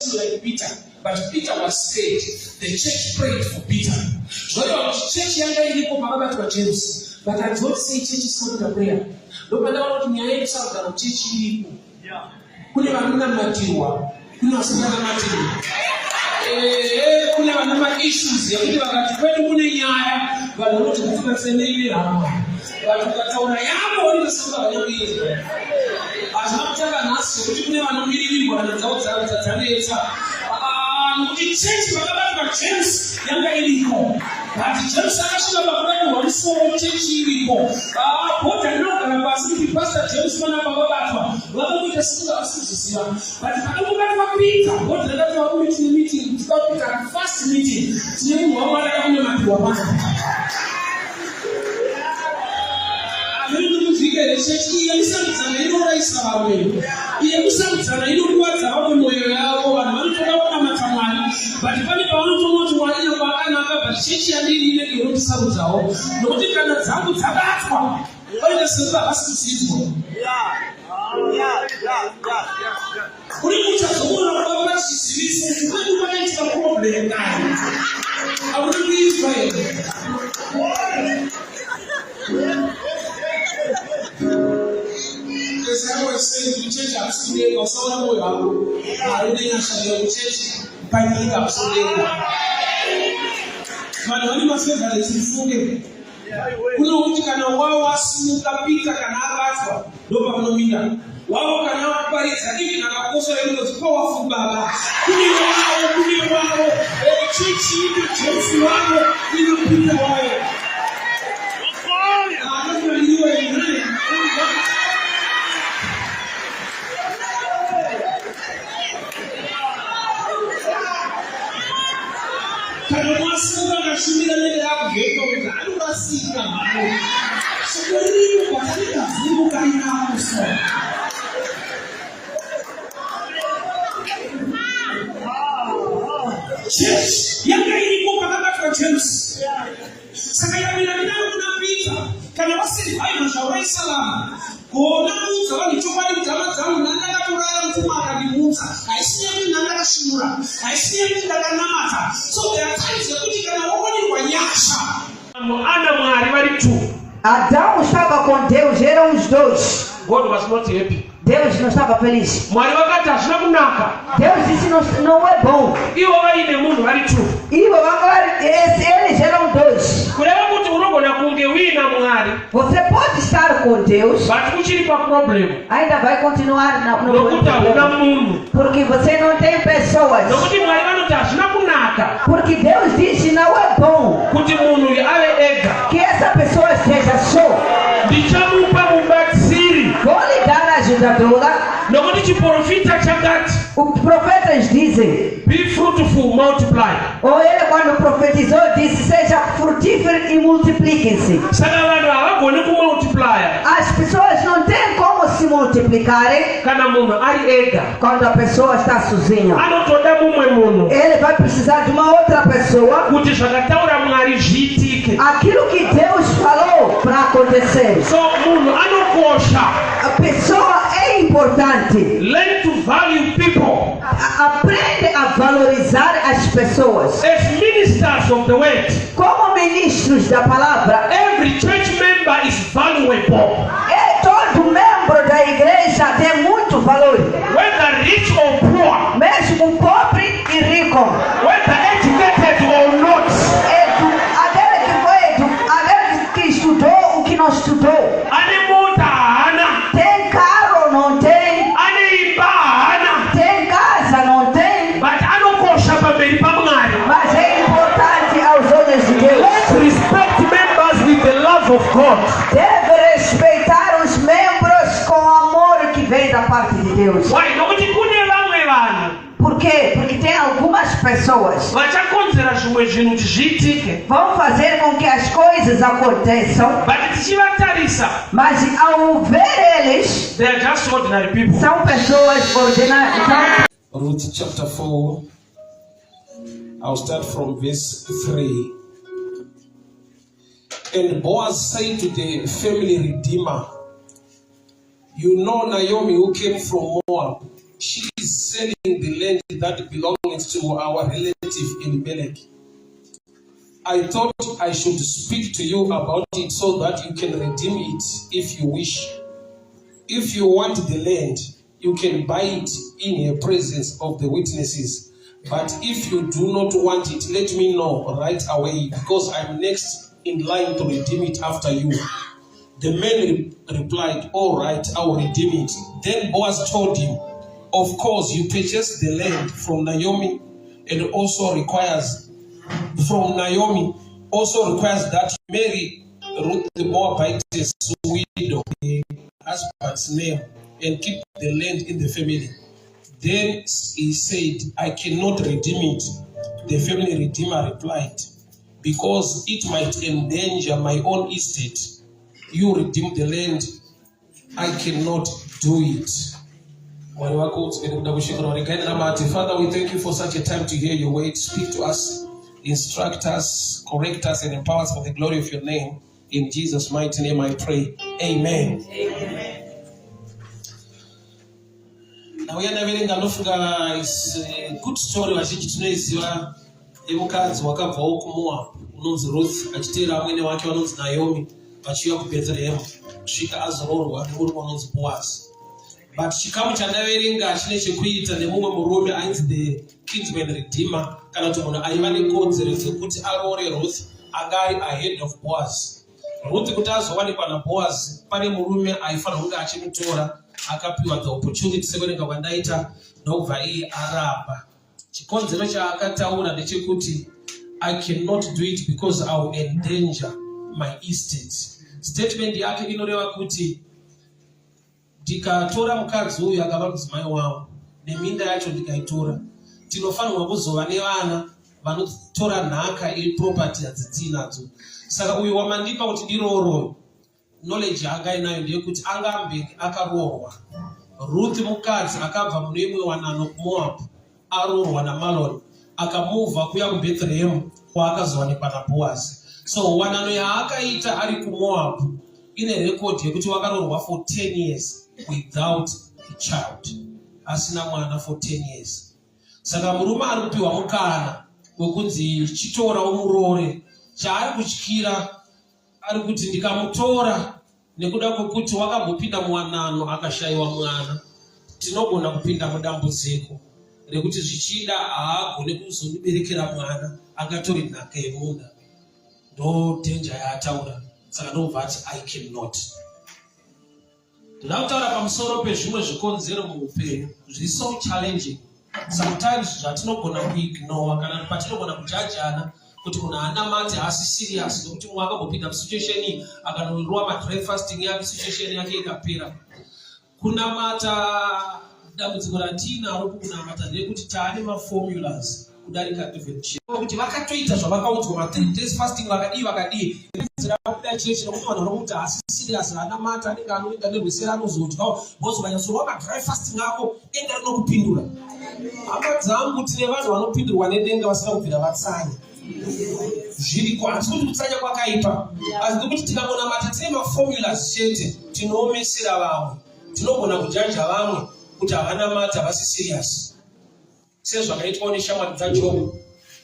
like Peter, but Peter was scared. The church prayed for Peter. Church yanga iliko pababa to James, but I don't say church is not a prayer. Don't matter what you are saying, that church iliko. Kule wanuna matiwa, kuna wasana matiwa. Kule wanuna issues. Kule wakati kwetu kule nyaya, wanaote katika sema ile hapa. Wakataona yabo walisema wanyoizi. Azamtaka nasi kule wanamili wanazauza tataneza. Church bakaba kwa James yanga iliko. But James akashika bakaba walisoma church iliko. Pota ndoka na basi pastor James mana baba wao mtasika asisisia. But akamuka kwa Peter, pota ndoka wa meeting tukapita first meeting. Timu wao wala kama matu wa bana. Ameni mfike church yalisamtana ino raisa wawe. Yalisamtana ino kuwata hapo moyo yao wanatoka kwa matamani. But pale pa watu wale wakana hapa church ya dini ile ndio sababu zao. Ndio kana zangu tabatwa. Wale sasa asisizwa. Kulikucha kuona kwamba sisi tunapata hizo problem ndani. Hauna Israel. As I was saying to church absolutely or someone I really actually church by me absolutely. Madam must say that it's full. Kuna mtu kana wao asimuka pita kana hapa ndio kwa nomina wao kana kubariki hivi na makosa yao ni powerful baba kuni wao chichi chichi wao ni pita wao ndio ndio kana mwasanga na shimira lele yako geto mzalo basika mano sokoni kwa katika zimu kaina kuso church yanga ilikuwa kama kwa James sasa yeye anapita kana basi haina shauri salama kuona mtu walichofanya kama zangu na ndio kulala mtu akajifunza aisiye nanga shimura aisiye nanga namata so there are times that kana woni wanyasha ana mwari bali tu Adão estava com Deus, eram os dois. God was not happy. Deus não estava feliz. Deus disse não é bom. E eles eram dois. Você pode estar com Deus, ainda vai continuar no problema. Porque você não tem pessoas. Porque Deus disse não é bom que essa pessoa esteja só. Vou lhe dar ajudadora. Os profetas dizem: be fruitful, multiply. Ou ele quando profetizou disse: seja frutífero e multipliquem-se. As pessoas não têm como se multiplicarem quando a pessoa está sozinha. Ele vai precisar de uma outra pessoa. Aquilo que Deus falou para acontecer. A pessoa é importante. Learn to value people. Aprende a valorizar as pessoas. As ministers of the word, como ministros da palavra, every church member is valuable. Todo membro da igreja tem muito valor. Whether rich or poor, mesmo pobre e rico. Whether educated or not. Aquele que estudou o que não estudou. Tem carro ou não tem? Tem casa não tem? Mas é importante aos olhos de Deus. Let's respect members with the love of God. Deve respeitar os membros com o amor que vem da parte de Deus. Por quê? Porque tem algumas pessoas vão fazer com que as coisas aconteçam, mas ao ver eles, são pessoas ordinárias. Ruth chapter 4, I'll start from verse 3. And Boaz said to the family redeemer, you know Naomi who came from Moab. She is selling the land that belongs to our relative Elimelech. I thought I should speak to you about it so that you can redeem it if you wish. If you want the land, you can buy it in the presence of the witnesses. But if you do not want it, let me know right away, because I'm next in line to redeem it after you. The man replied, all right, I will redeem it. Then Boaz told him, of course, you purchased the land from Naomi, and also requires that you marry Ruth the Moabitess widow, the husband's name, and keep the land in the family. Then he said, I cannot redeem it. The family redeemer replied, because it might endanger my own estate. You redeem the land, I cannot do it. Father, we thank you for such a time to hear your word. Speak to us, instruct us, correct us, and empower us for the glory of your name. In Jesus' mighty name I pray. Amen. Amen. Now we are naverenga is a good story vachitinoiziva emukadzi wakabva wokumoabhu unonzi Ruth achiteera mwene wake vanonzi Naomi vachiuya kuBethlehem kusvika azororwa nemurume unonzi Boaz. But chikamu chandaverenga chine chekuita nemumwe murume ainzi the kinsman redeemer, kana kuti munhu aiva nekodzero dzekuti arore Ruth anga ari ahead of Boaz. Ruth kuti azowanikwa naBoaz, pane murume aifanira kunge achimutora, akapiwa the opportunity sekurenga kwandaita ndobva iye aramba. Chikonzero chaakataura ndechekuti I cannot do it because I will endanger my estate. Statement yake inoreva kuti ndikatora mukadzi uyu akava mudzimai wangu neminda yacho ndikaitora, tinofanirwa kuzova nevana vanotora nhaka yeproperty yadzitinadzo. Saka uyu wamandipa kuti ndiroro, knowledge anga inayo ndeyekuti angambe akaroorwa. Ruth mukadzi akabva mune imwe wanano kuMoab, aroorwa naMalon, akamuvha kuya kuBethlehem kwaakazowanikwa naBoaz. So wanano yaakaita ari kuMoab ine record yekuti wakaroorwa for 10 years without a child, asina mwana for 10 years. Saka murume ari kupiwa mukana wekunzi chitora umurore, chaari kutyira ari kuti ndikamutora nekuda kwekuti wakambopinda muwanano akashayiwa mwana, tinogona kupinda mudambudziko rekuti zvichida haagone kuzondiberekera mwana, angatori nhaka yemunda. Ndo danger yaataura. Saka ndobva ati I cannot. Ndakutaura pamusoro pezvimwe zvikonzero muupenyu zviri so challenging. Sometimes zvatinogona kuignore kana patinogona kujajana kuti munhu anamate haasi serious nokuti mumwe akambopinda musituation iyi akanorwa madry fasting yake, situation yake ikapera. Kunamata dambudziko ratinaro kunamata ndeyekuti taane maformulas kudarika even kuti vakatoita zvavakaudzwa ma 3 days fasting vakadii kuda chechi nokuti vanhu vanokuti haasi serious anamata anenge anoenda nerwesera anozodyawo vozovanyasorwa madry fasting ako denga rinokupindura. Hama dzangu tine vanhu vanopindurwa nedenga vasina kubvira vatsanya. Zviriko hatisi kuti kutsanya kwakaipa, asi ndikuti tikamonamata tine maformulas chete tinoomesera vamwe, tinogona kujaja vamwe kuti havanamata havasi serious. Sezvakaitwa neshamwari dzaJob.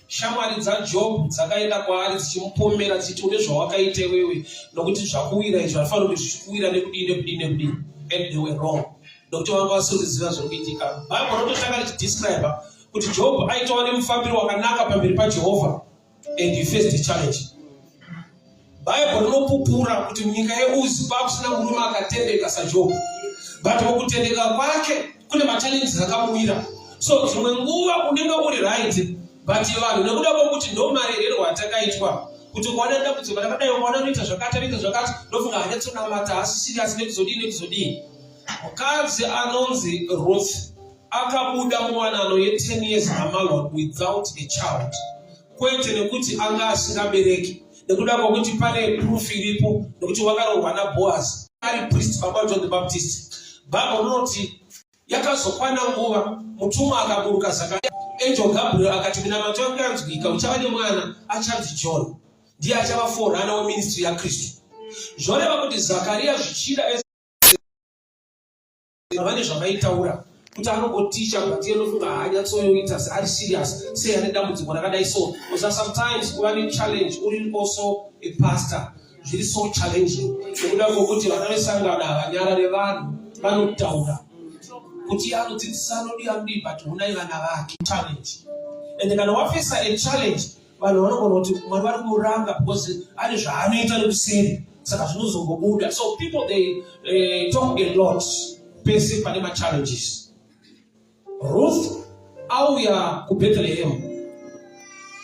Shamwari dzaJob dzakaenda kwaari dzichimupomera dzichiti une zvawakaita iwewe, nokuti zvakuwira izvo hazvifanira kuti zvichikuwira nekudii. And they were wrong. Nokuti vanga vasingaziva zvokuitika. Bhaibheri rototanga richidescribe kuti Job aitawa nemufambiro wakanaka pamberi paJehovha and he faced the challenge. Bhaibheri rinopupura kuti munyika yeUzi pakusina murume akatendeka saJob. But mukutendeka kwake kune machallenges akamuwira. So dzimwe nguva unenge uri right, but vanhu nekuda kwokuti ndo marerero atakaitwa kuti ukaona dambudziko rakadai ukaona unoita zvakati ndofunga hanyatsonamata haasi serious nekuzodii. Mukadzi anonzi Ruth akabuda muwanano ye10 years naMalon without a child, kwete nekuti anga asingabereki, nekuda kwokuti pane proof iripo nekuti wakaroorwa naBoaz ari priest baba John the Baptist. Bhaibheri rinoti yakazokwana nguva mutumwa akaburuka Zakaria, angel Gabriel akati minamato yangu yanzwika, uchava nemwana achanzi John, ndiye achava forerunner weministry yaKristu. Zvoreva kuti Zakaria zvichida vane zvavaitaura kuti anongoticha but inofunga hanyatsoyoita ari serious sei ane dambudziko rakadai so. Because sometimes kuva nechallenge uri also a pastor zviri so challenging nekuda kwokuti vana vesangana vanyarare vanhu vanotaura kuti anodzidzisa anodii but unai vana vake challenge. And kana wafesa a challenge vanhu vanogona kuti mwari vari kumuranga because ane zvaanoita nekuseri saka zvinozongobuda. So people they talk a lot pese pane machallenges. Ruth auya kuBethlehem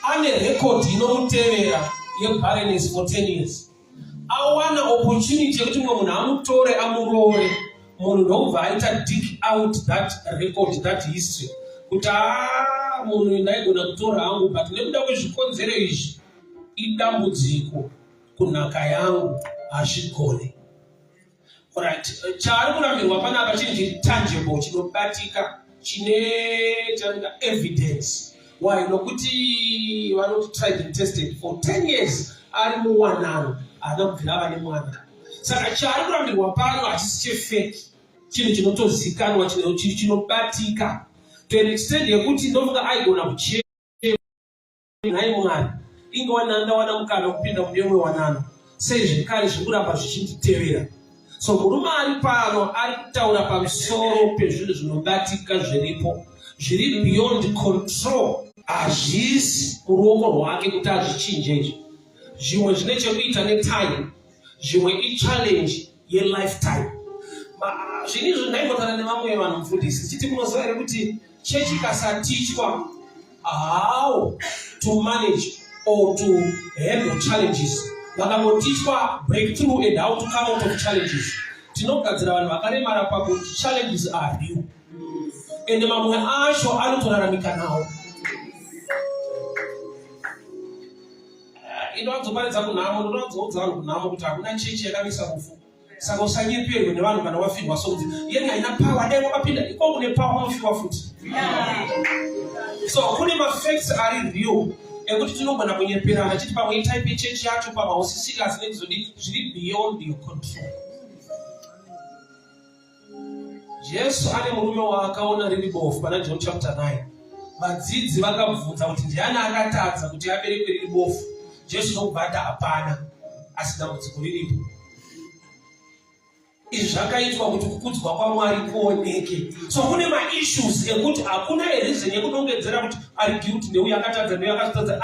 ane record inomutevera yebarrenness for 10 years. Awana opportunity yekuti munhu amutore amurore, munhu ndobva aita dig out that record, that history, kuti munhu ndaigona kutora hangu but nekuda kwezvikonzero izvi idambudziko kunhaka yangu hazvigone. Alright, chaari kurambirwa panapa chinhu chiri tangible chinobatika chine evidence. Why? Nokuti vanoti tried and tested for 10 years ari muwanano anobvira vane mwana. Saka chaari kurambirwa pano hachisi chefake, chinhu chinotozikanwa chinobatika to an extent yekuti ndofunga aigona kuchema naye mwari ingowana mukana kupinda munemwe wanano sei zvekare zvikuramba zvichinditevera. So murume ari pano ari kutaura pamusoro pezvinhu zvinobatika zviripo zviri beyond control, hazvisi muruoko rwake kuti azvichinje izvi. Zvimwe zvine chekuita netime, zvimwe ichallenge yelifetime. Zvinhu izvi ndaimbotaura nevamwe vanhu mufundisi chiti munoziva here kuti chechi ikasatichwa how to manage or to handle challenges, vakangotichwa breakthrough and how to come out of challenges, tinogadzira vanhu vakaremara pakuti challenges are real and mamwe acho anotoraramika nawo. Inoadzoparidza kunhamo, ndinoadzoudza vanhu kunhamo kuti hakuna chechi yakamisa kufu. Saka usanyeperwe nevanhu kana wafirwa sokuti yeni haina power, dai wakapinda iko une power unofirwa futi. So kune mafacts ari real ekuti tinogona kunyeperana chiti pamwe itype yechechi yacho pamwe usisiriasi nekuzodi zviri beyond your control. Jesu ane murume waakaona riri bofu pana John chapter 9. Vadzidzi vakabvunza kuti ndiani akatadza kuti aberekwe riri bofu. Jesu ndokubvata hapana, asi dambudziko riripo. Izvi zvakaitwa kuti kukudzwa kwaMwari kuoneke. So kune ma-issues ekuti hakuna reason yekunongedzera kuti ari guilty neuyo akatadza neuyo akatadza.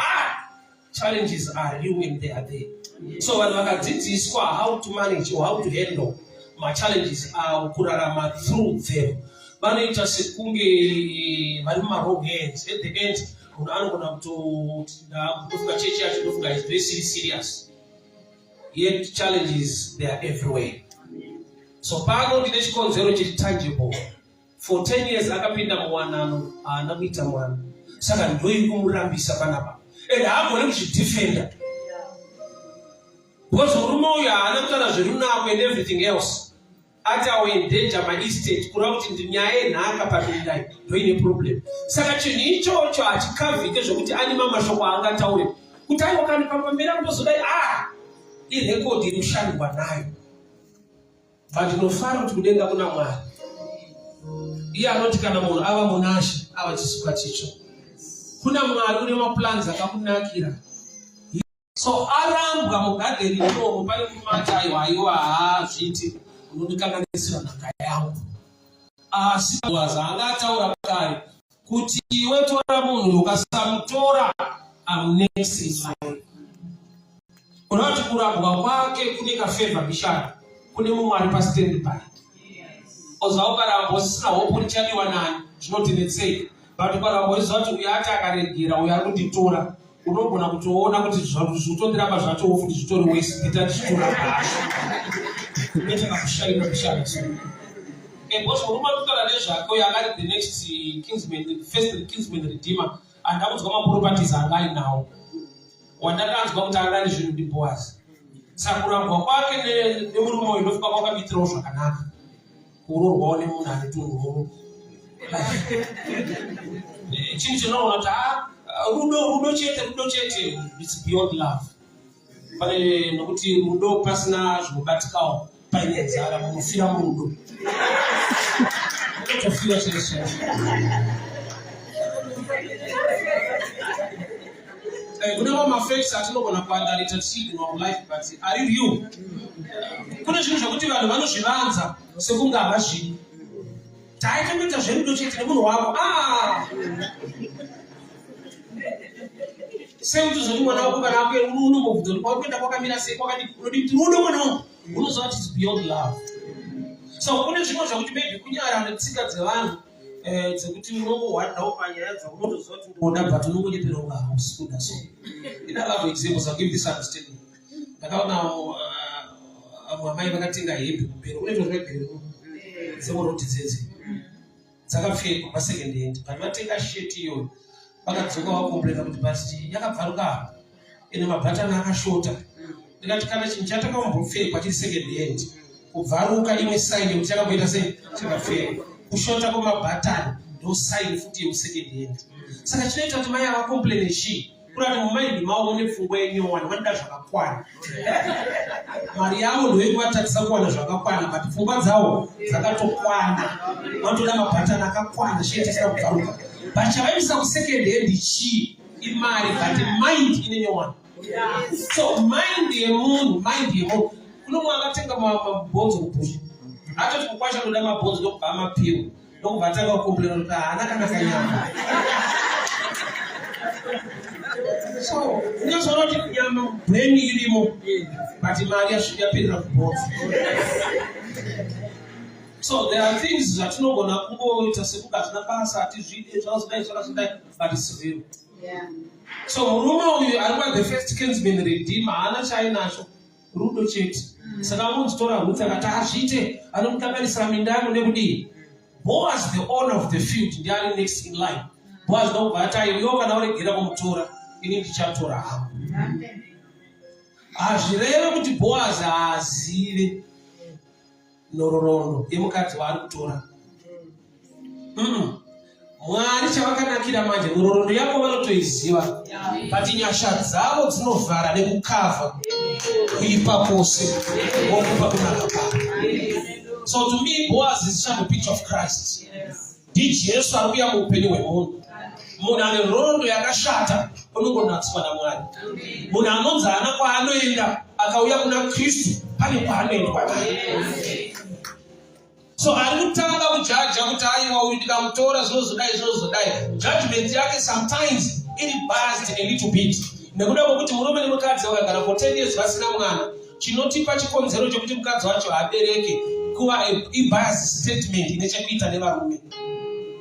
Challenges are real and they are there. So vanhu vakadzidziswa how to manage or how to handle ma-challenges avo kurarama through them, vanoita sekunge vari muma-wrong hands. At the end munhu anogona kutoti ndofunga chechi yacho ndofunga is very serious, yet challenges they are everywhere. So pano ndine chikonzero chiri tangible. For 10 years akapinda muwanano haana kuita mwana, saka ndoiri kumurambisa panapa and haagone kuzvidefenda because murume uyu haana kutaura zverunako and everything else. Ati awendanger my-estate kureva kuti ndinyaya yenhaka papindai ndoine problem. Saka chinhu ichocho hachikavhike zvokuti ane mamashoko aangataure kuti aiwa kana papamberi akutozodai irekodhi iri kushandwa nayo. But ndinofara kuti kudenga kuna Mwari. Iye anoti kana munhu ava munashe ava chisukwa chicho. Kuna Mwari une maplans akakunakira. So arambwa mugadheri imomo pane kumati aiwa zviti unondikanganisira nhaka yangu. Asi zvaangataura kare kuti iwe tora munhu ukasamutora I'm next in line. Unoti kurambwa kwake kune kafavor bishara. Kune mumwe ari pastand by. Oza ukaramba usisina hope richadiwa nani zvinotinetsei. But ukaramba uchiziva kuti uyo ati akaregera uyo ari kunditora, unogona kutoona kuti zvotondiramba zvacho futi zvitori waste ndita ndichitora pasha. Nechakakushaira bishara so. Because murume ari kutaura nezvake uyo akati the next kinsman, first kinsman redeemer, andakudzwa maproperties anga ainawo. Wandakanzwa kuti anga ane zvinhu ndiBoazi. Saka kurambwa kwake nemurume uyu ndofika kwakamitirawo zvakanaka. Kuroorwawo nemunhu ane tunhu. Chinhu chinoona kuti rudo chete, it's beyond love. Pane nokuti rudo pasina zvinobatikawo paine nzara munofira murudo. unotofira cheshe. Kuna mafakes atinogona kuandarita signal of life, but are you? Kuna zvinhu zvokuti vanhu vanozvivanza sekunge havazvidi. Taitoita zverudo chete nemunhu wako. Sekuti zvoti mwana wako kana akwe unombobvunza kuti kwakuenda kwakamira sei kwakadii unodi kuti rudo mwana wangu unoziva kuti it's beyond love. So kune zvimwe zvakuti maybe kunyara netsika dzevanhu dzekuti unongohwadhawo panyaya dzaunotoziva kuti ndoda but unongonyeperwa kunge hausi kuda. So ina love examples, I'll give this understanding. Ndakaona amai vakatenga hembe kupera kune zvozvebheri dzevoroti dzedze dzakapfekwa pasecond hand, but vatenga sheti iyoyo vakadzoka vakomplena kuti basi yakabvaruka ine mabhatani akashota. Ndikati kana chinhu chatakambopfekwa chiri second hand kubvaruka imwe sign yekuti chakamboita sei chakapfekwa, kushota kwemabhatani ndo sign futi yeusecond hand. Saka chinoita kuti mai avakomplene chii kurati mumaindi mavo mune pfungwa yenyowani vanoda zvakakwana. Mari yavo ndoyekuvatatisa kuwana zvakakwana, but pfungwa dzavo dzakatokwana, vanotoda mabhatani akakwana sheti isina kubvaruka. But chavaimisa kusecond hand chii imari, but mind ine nyowani. So mind yemunhu kuno mumwe akatenga mabhonzo kupusha atoti kukwasha ndoda mabhonzo ndokubva amapiwa ndokubva atanga kukomplena kuti haana kana kanyama. So unozoona kuti nyama brain irimo but mari yapinda kubhonzo. So there are things zatinogona kungoita sekuti hatina basa hatizvide zvakazodai but it's real. So murume uyu ari the first kinsman redeemer haana chainacho rudo chete. Saka munzitora Ruth akati azviite anomukanganisira minda yangu nekudii. Boaz the owner of the field ndiari next in line. Boaz ndokubva ati iwe kana uregera kumutora ini ndichatora hangu. Hazvireve kuti Boaz haazive nhororondo yemukadzi waari kutora. Mwari chavakanakira manje nhororondo yako vanotoiziva, but nyasha dzavo dzinovhara nekukavha kuipa pose wokupa kunaka kwako. So to me Boaz is a picture of Christ. Jesu ari kuuya muupenyu hwemunhu. Munhu ane nhororondo yakashata unongonatswa naMwari. Munhu anonzi haana kwaanoenda akauya kuna Kristu pane kwaanoendwa naye. So ari kutanga kujaja kuti aiwa uyu ndikamutora zvinozodai. Judgment yake sometimes iri biased a little bit. Nekuda kwekuti murume nemukadzi vakagara for 10 years vasina mwana, chinotipa chikonzero chokuti mukadzi wacho abereke kuva biased statement ine chekuita nevarume.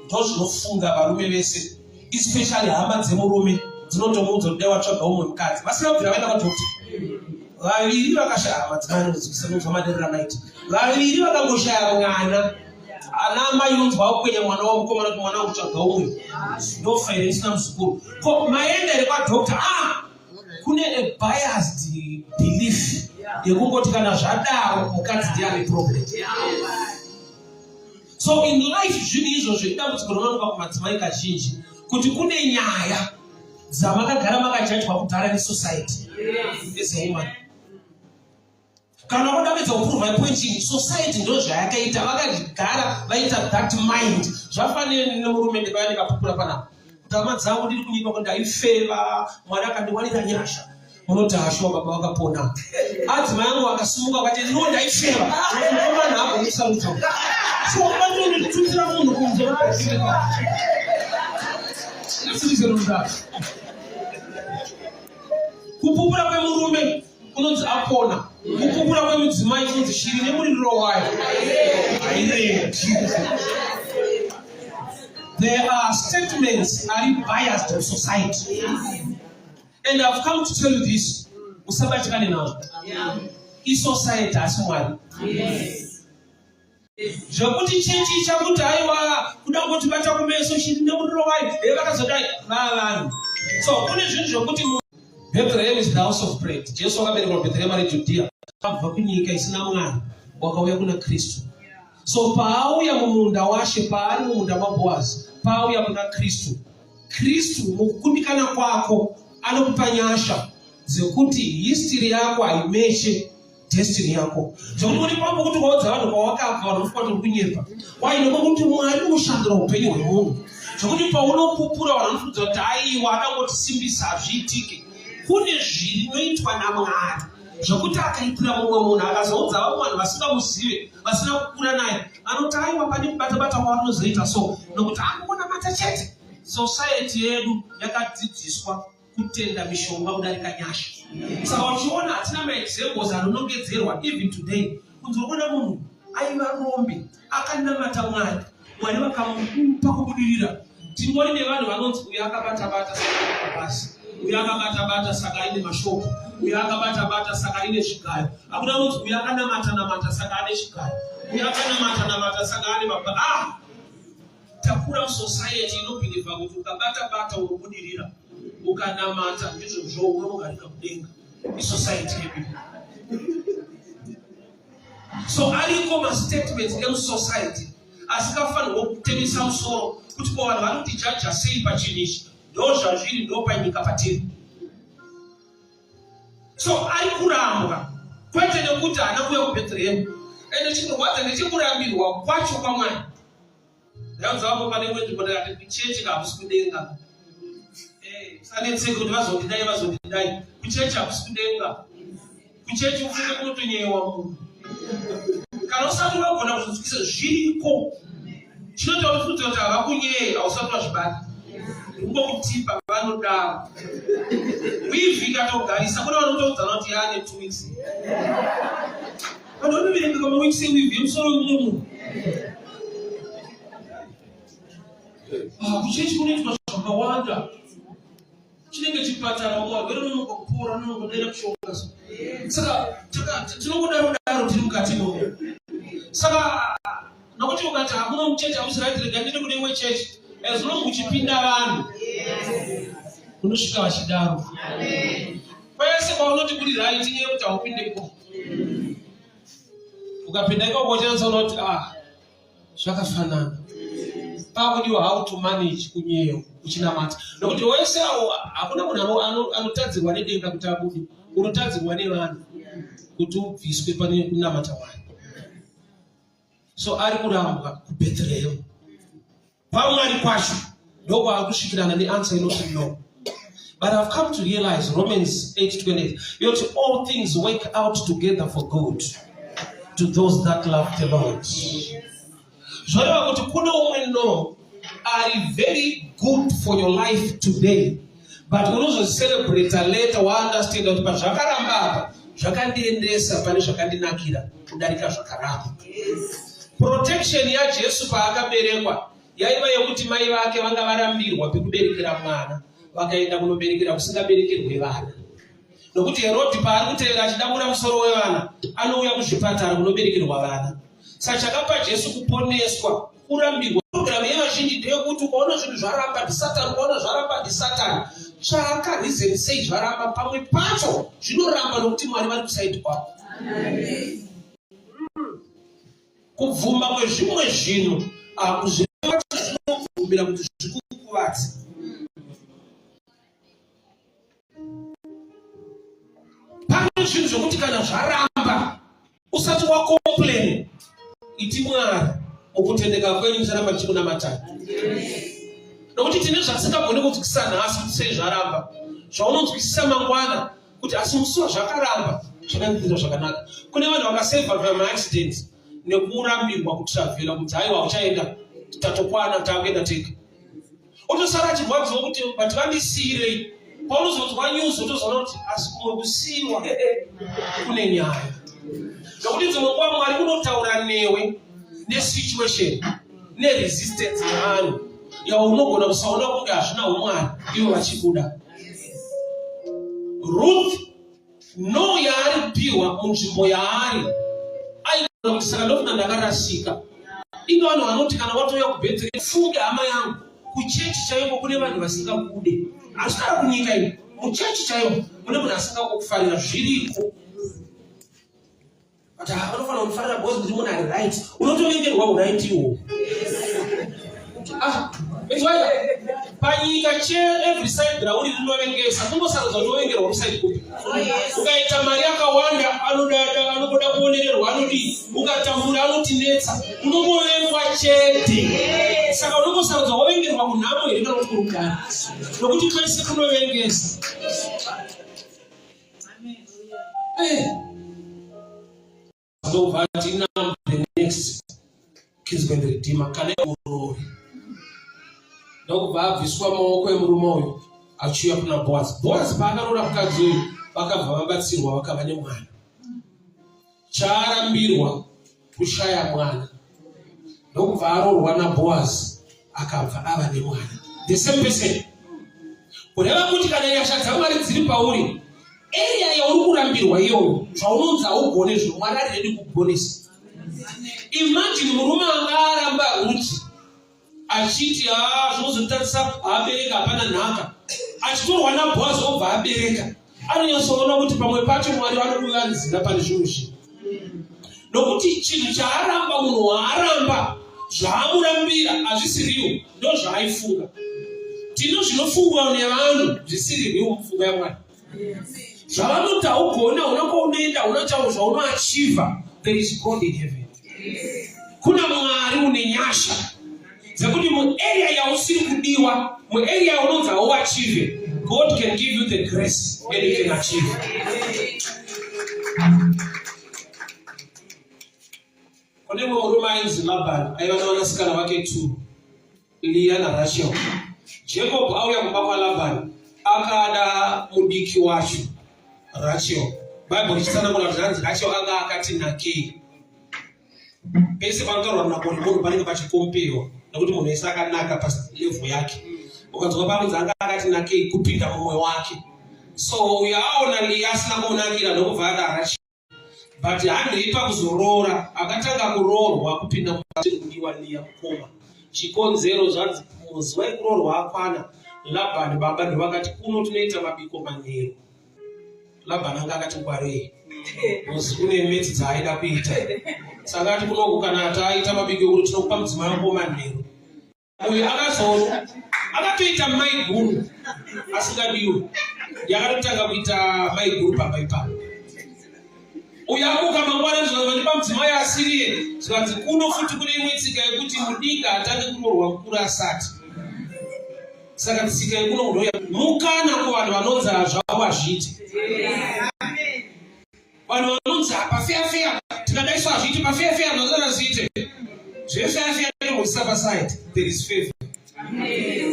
Ndozvinofunga varume vese, especially hama dzemurume dzinotomuudza kuti dai watsvaga umwe mukadzi vasina kubvira vaenda kwadokta. Vaviri vakashaya madzimai nokusenza maderera naiti. Vaviri vakangoshaya mwana. Ana mai unonzwa kukwenya mwana wamukomana kuti mwana utsvaga umwe. Ndofaire isina muzukuru. Ko maendere kwadokta kune a biased belief yekungoti kana zvadaro mukadzi ndiye ane problem. So in life zvinhu izvozvo idambudziko rinowanikwa kumadzimai kazhinji kuti kune nyaya dzamakagara makajajwa kudhara nesociety as a woman. Kana vodamedza kuprova pointing society ndo zvayakaita vakagara vaita that mind. Zvafanire nemurume ndikauya ndikapupura panapa kuti hama dzangu ndiri kunyika kuti ndaifeva mwana akandiwanira nyasha. Unoti hashuwa baba wakapona. Adzimai yangu akasimuka akati no ndaifeva mukomana hapo musarudzo. So vanhu nditutsira munhu kunze kupupura kwemurume kunonzi apona, kupupura kwemudzimai kunonzi shiri nemuriro wayo. There are statements are biased in society. And I've come to tell you this. Usabatikane nawo. Society has Mwari. Zvokuti chechi chakuti aiwa kuda kuti bata kumeso shiri nemuriro wayo vakazodai vanhu. So kune zvinhu zvokuti Bethlehem is the house of bread. Jesu akaberekwa Bethlehem ari Judea. Akabva kunyika isina Mwari wakauya kuna Kristu. So paauya mumunda washe, paari mumunda maBoazi, paauya kuna Kristu. Kristu mukukundikana kwako anokupa nyasha dzekuti history yako haimeshe destiny yako. Zvokuti uri pamwe kuti kwaudza vanhu kwawakafa vanofanira kunyepa. Wainoma kuti Mwari unoshandura upenyu hwemunhu. Zvokuti paunopupura vanofunza kuti aiwa akangotisimbisa hazviitike. Kune zvinoitwa naMwari. Zvokuti akaitira mumwe munhu akazoudza vamwe vanhu vasingamuzive, vasina kukura naye, anoti aiwa pane kubata-bata kwaanozoita so, nokuti akunamata chete. Society yedu yakadzidziswa kutenda mishonga kudarika nyasha. Saka uchiona hatina maexamples anonongedzerwa even today. Kunzorona munhu aiva rombe akanamata Mwari, Mwari vakamupa kubudirira. Timbori nevanhu vanonzi uyu akabata-bata saka basi, uyu akabata-bata saka aine mashoko, uyu akabata-bata saka aine zvigayo. Hakuna unonzi uyu akanamata-namata saka ane zvigayo, uyu akanamata-namata saka ane mabasa. Takura musociety inobhiliva kuti ukabata-bata unobudirira, ukanamata ndizvo unogarika kudenga. Isociety yedu. So ariko mastatements emusociety asikafanirwa kutemesa musoro kuti ko vanhu vanotijaja sei pachinichi, ndo zvazviri, ndo panyika patiri. So ari kurambwa kwete nekuti haana kuuya kuBethlehem, ende chinorwadza nechekurambirwa kwacho kwaMwari. Ndaudza vapo pane imwe nzvimbo ndakati kuchechi hakusi kudenga. Sanetseke kuti vazondidai. Kuchechi hakusi kudenga. Kuchechi ufunge kunotonyewa munhu. Kana usati wagona kuzvitsvukisa zviriko, chinotaura kuti havakunyei, hausati wazvibata. Kungokutipa vanodaro. Wivhi ikatogarisa, kune vanotoudzana kuti yaane 2 weeks. Vanonoverengeka mawikisi ewivhi yemusoro wemumwe munhu. Kuchechi kunoitwa zvakawanda. Chinenge chipatara varwere vanonoka kupora, vanongodera kushonga. Saka tinongodaro tiri mukati imomo. Saka nokuti ukati hakuna muchechi hamusiraitirega ndine kune imwe chechi, as long uchipinda vanhu unosvika vachidaro. Pese paunoti kuri right iye kuti haupindepo. Ukapinda ikoko uchanza unoti zvakafanana. Pakudiwa how to manage kunyeyo uchinamata. Nokuti wese hakuna munhu anotadzirwa nedenga kuti abude, unotadzirwa nevanhu kuti ubviswe pane kunamata Mwari. So ari kurambwa kuBethlehem. Pamwari kwacho ndoko akusvikirana neanswer inoti no. But I've come to realize Romans 8:28, yoti all things work out together for good to those that love the Lord. Zvoreva kuti kuno umwe no are very good for your life today, but unozocelebrate later waunderstand kuti pazvakaramba apa zvakandiendesa pane zvakandinakira kudarika zvakaramba. Protection yaJesu paakaberekwa yaiva yekuti mai vake vanga varambirwa pekuberekera mwana, vakaenda kunoberekera kusingaberekerwe vana. Nokuti Herodhi paari kutevera achidabura musoro wevana, anouya kuzvipatara kunoberekerwa vana. Saka chakapa Jesu kuponeswa, kurambirwa. Programu yevazhinji ndeyekuti ukaona zvinhu zvaramba ndiSatani, ukaona zvaramba ndiSatani, tsvaka reason sei zvaramba, pamwe pacho zvinoramba nokuti Mwari vari kusaidi kwako. Kubvumba kwezvimwe zvinhu zvinobvumbira kuti zvikukuvatse. Pane zvinhu zvokuti kana zvaramba usati wakomplain, iti Mwari mukutendeka kwenyu zvaramba chikunamata. Nokuti tine zvatisingagoni kunzwisisa nhasi kuti sei zvaramba, zvaunonzwisisa mangwana kuti asi musuwa zvakaramba zvakandidzira zvakanaka. Kune vanhu vakasevha pamaaccident nekurambirwa kutravhela kuti haiwa uchaenda tatokwana takuenda tega. Otosara achirwadziwa kuti vati vandisiyirei. Paunozonzwa news utozoona kuti asi kumwe kusiyirwa kune nyaya. Nokuti dzimwe nguva Mwari unotaura newe nesituation neresistance yevanhu yaunogona kusaona kunge hazvina umwari ivo vachibuda. Ruth no yaaripiwa munzvimbo yaari aigona kuti saka ndofuna ndakarasika. Ino vanhu vanoti kana watouya kuBethlehem funge hama yangu kuchechi chaiko kune vanhu vasingabude. Asitara kunyika ino muchechi chaiko kune munhu asingakufarira zviriko. But vanofanira kufarira bosi kuti munhu ari right. Unotovengerwa uright iwo. Panyika every side rauri rinovengesa, kumbosarudza kuti ovengerwa kuside kupi. Ukaita mari akawanda anoda kuonererwa anoti ukatambura anotinetsa unomovengwa chete. Saka unombosarudza wavengerwa munhamo here kana kuti kurugara nokuti kwese kunovengesa. Ndobva tina the next Kingsman Redeemer kana urori ndokubva abviswa maoko emurume uyu achiuya kuna Boaz. Boaz paakaroora mukadzi uyu vakabva vabatsirwa vakava nemwana. Chaarambirwa kushaya mwana ndokubva aroorwa naBoaz akabva ava nemwana. The same person. Kureva kuti kana nyasha dzaMwari dziri pauri, area yauri kurambirwa iyoyo zvaunonzi haugone zvinhu Mwari ari ready kukugonesa. Imagine murume anga aramba Ruti achiti zvinozotadzisa haabereka hapana nhaka, achitorwa naBoaz obva abereka. Anonyatsoona kuti pamwe pacho Mwari vanokuvanzira pane zvinhu zvinhu, nokuti chinhu chaaramba munhu waaramba zvaamurambira hazvisiriwo ndo zvaaifunga. Tino zvinofungwa nevanhu zvisiriwo mupfungwa yaMwari. Zvavanoti haugona unakounoenda unachawo zvaunoachievha. There is God in heaven. Kuna Mwari une nyasha dzekuti muarea yausiri kudiwa, muarea yaunonzi hauachieve, God can give you the grace and you can achieve. Kune murume ainzi Labani aiva navanasikana vake 2, Leah naRachel. Jacob auya kumba kwaLabani akada mudiki wacho Rachel. Bible ichitsanangura kuti hanzi Rachel anga akati nakei. Pese panotaurwa nakoni munhu panenge pachikompewa nokuti munhu wese akanaka palevel yake. Ukanzwa panonzi anga akati nakei kupinda mumwe wake. So uyo aona Leah asina kuonakira ndokubva ada Rachel. But handei pakuzoroora akatanga kuroorwa kupinda mukati kudiwa Leah mukoma. Chikonzero zvanzi muzi waikuroorwa akwana. Labani baba ndovakati kuno tunoita mabiko manheru. Labani anga akati ngwarei muzi kune meti dzaaida kuita. Saka ati kunoku kana ataita mabiko ekuti tinokupa mudzimai wako manheru. Uyu akazoona akatoita maiguru asingadiwe, yakatotanga kuita maiguru pamba ipapo. Uyu amuka mangwana zvavanipa mudzimai asiriye zvikanzi kuno futi kune imwe tsika yekuti mudinga hatange kuroorwa mukuru asati. Saka tsika yekuno kunoya mukana kuvanhu vanonzi zvavo hazviiti. Vanhu vanonzi pafeafea tikadaiswa hazviiti, pafeafea vanozana zviite zvefeafea ndinoisa paside. There is favor.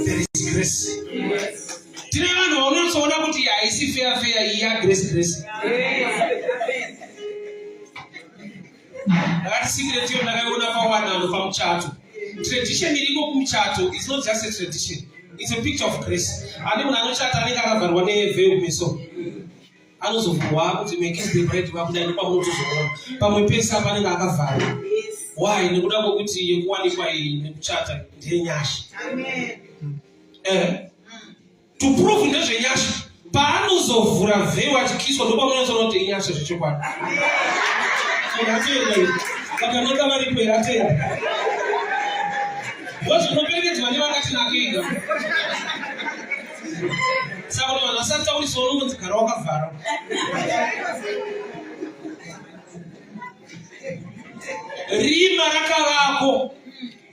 There is grace. Tine vanhu vaunotsoona kuti haisi feafea iya grace. Ndakati secret iyo ndakaiona pawanano pamuchato. Tradition iriko kumuchato is not just a tradition. It's a picture of grace. Ane munhu anochata anenge akavharwa nevheu kumeso anozovhurwa kuti make the bread vakuda nepamunotozoona pamwe pese panenge akavharwa. Why? Nekuda kwokuti yekuwanikwa iyi nekuchata ndenyasha. To prove ndezvenyasha paanozovhura vheu achikiswa ndopamunozoona kuti inyasha zvechokwadi. Vakanaka varipo iratenda vozvinoperekedzwa nevakati nakega. Saka kuti vanhu vasatauriswa unonzi gara wakavhara. Rima rakavako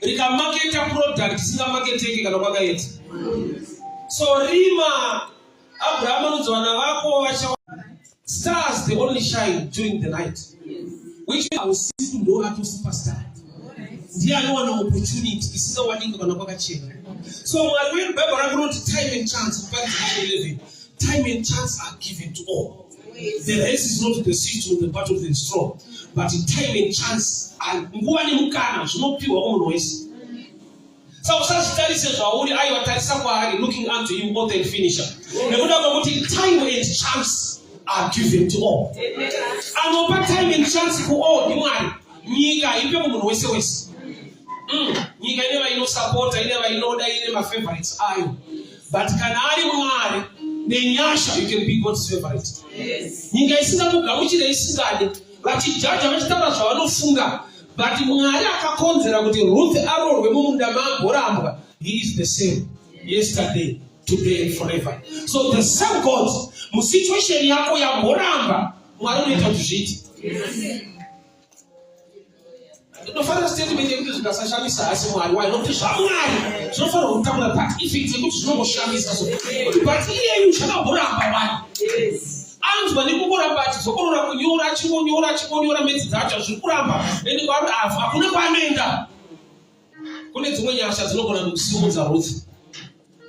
rikamaketa product isingamaketeki kana kwakaita. So rima Abraham anonzi vana vako vacha stars they only shine during the night, which I will see to know how to superstar. Ndiye anowana opportunity isingawanika kana kwakachena. So Mwari wedu Bible rakunoti time and chance kupari 11. Time and chance are given to all. The race is not the swift or the battle of the strong, but time and chance are nguva nemukana zvinopiwa kumunhu wese. Saka usazvitarise zvauri aivatarisa kwaari looking unto him author and finisher. Nekuda kwokuti time and chance are given to all. Anopa time and chance ku all ni Mwari. Nyika ipe kumunhu wese wese. Nyika ine vainosapota, ine vainoda, ine mafavorites ayo. But kana ari Mwari nenyasha you can be God's favorite. Nyika isingakugamuchira isingade vachijaja vachitaura zvavanofunga, but Mwari akakonzera kuti Ruth aroorwe mumunda maagorambwa. He is the same yesterday, today and forever. So the same God, mu situation yako ya moramba, Mwari unoita kuti zviti. Ndofana statement yekuti zvikasashamisa asi Mwari wayo nokuti zvaMwari zvinofana kutakura part effect yekuti zvinomoshamisa so. But iye uchakagoramba wani. Anzwa nekungoramba achizokorora kunyora achingonyora medzi dzacho zvikuramba ende kwaari hakuna kwaanoenda. Kune dzimwe nyasha dzinogona kusimudza rudzi.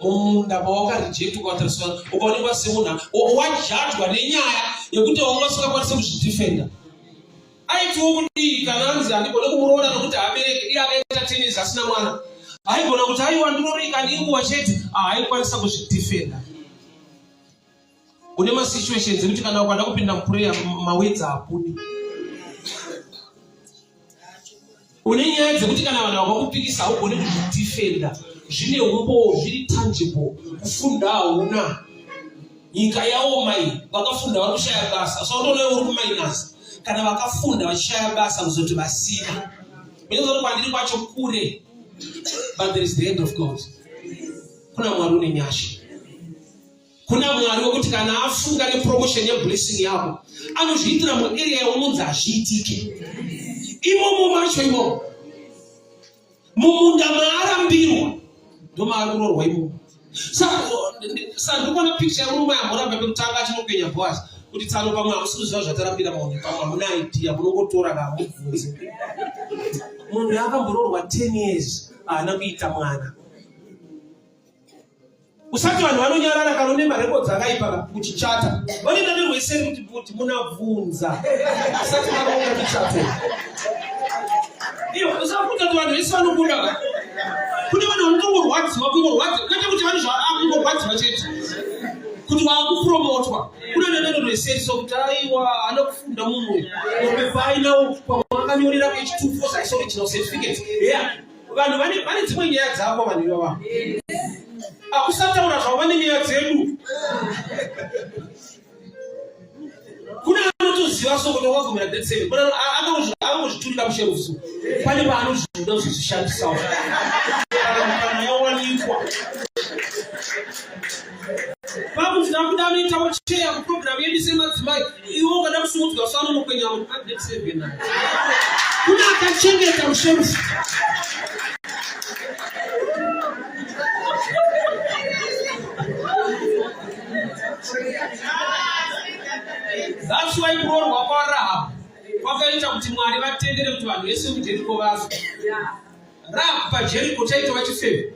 Munda pawakareject ukatariswa ukaonekwa semunhu wajajwa nenyaya yekuti wausingakwanisi kuzvidefenda. Aitiwo kudii kana anzi handigone kumuroora nokuti abereke iye akaita tennis asina mwana. Haigona kuti aiwa ndinorika nenguva chete haikwanisa kuzvidefenda. Une masituations ekuti kana ukada kupinda muprayer mawedza hapuni. Une nyaya dzekuti kana vanhu vakakupikisa haugone kuzvidefenda. Zvine umbo zviri tangible kufunda hauna. Nyika yaoma iyi vakafunda vari kushaya basa so unoona uri kuminus. Kana vakafunda vachishaya basa kuzoti vasina. Minozoona kwandiri kwacho kure. But there is the hand of God. Kuna Mwari une nyasha. Kuna Mwari wekuti kana afunga nepromotion yeblessing yako anozviitira muarea yaunonzi hazviitike. Imomo macho imomo mumunda maarambirwa ndomaarurorwa imomo. Saka ndikuona picture yamurume yamboramba pekutanga achinopenya Boazi kuti tsano pamwe hamusi kuziva zvatarambira munhu pamwe hamuna idea munongotora kaamubvunze. Munhu akambororwa 10 years haana kuita mwana. Usati vanhu vanonyarara kana une marekodzi akaipa kuchichata vanoenda nerweseri kuti munabvunza usati vakaona chichato. Iyo usakuta kuti vanhu vese vanobuda kune vanhu vanotongorwadziwa kwete kuti vanhu zvakungorwadziwa chete kuti vakupromotwa kunoenda nerweseri sokuti aiwa anokufunda mumwe opepa ainawo pamwe akanyorera H2 for original certificate. Vanhu vane dzimwe nyaya dzavo vanhu ivava. Akusataura zvava nenyaya dzedu. Kuna anotoziva sokuti wakagumira grade 7 kuna angozviturika musherufu pane paanozvida kuzvishandisawo kana yawanikwa pakuti nakuda anoitawo cheya kuprogramu yedu semadzimai iwo ungada kusumudzwa usano nokwenya grade 7 kuna akachengeta musherufu. That's why kurorwa kwaRahabhu kwakaita kuti Mwari vatendere kuti vanhu vese muJeriko vafe. Rahabhu paJeriko chaita vachifeve.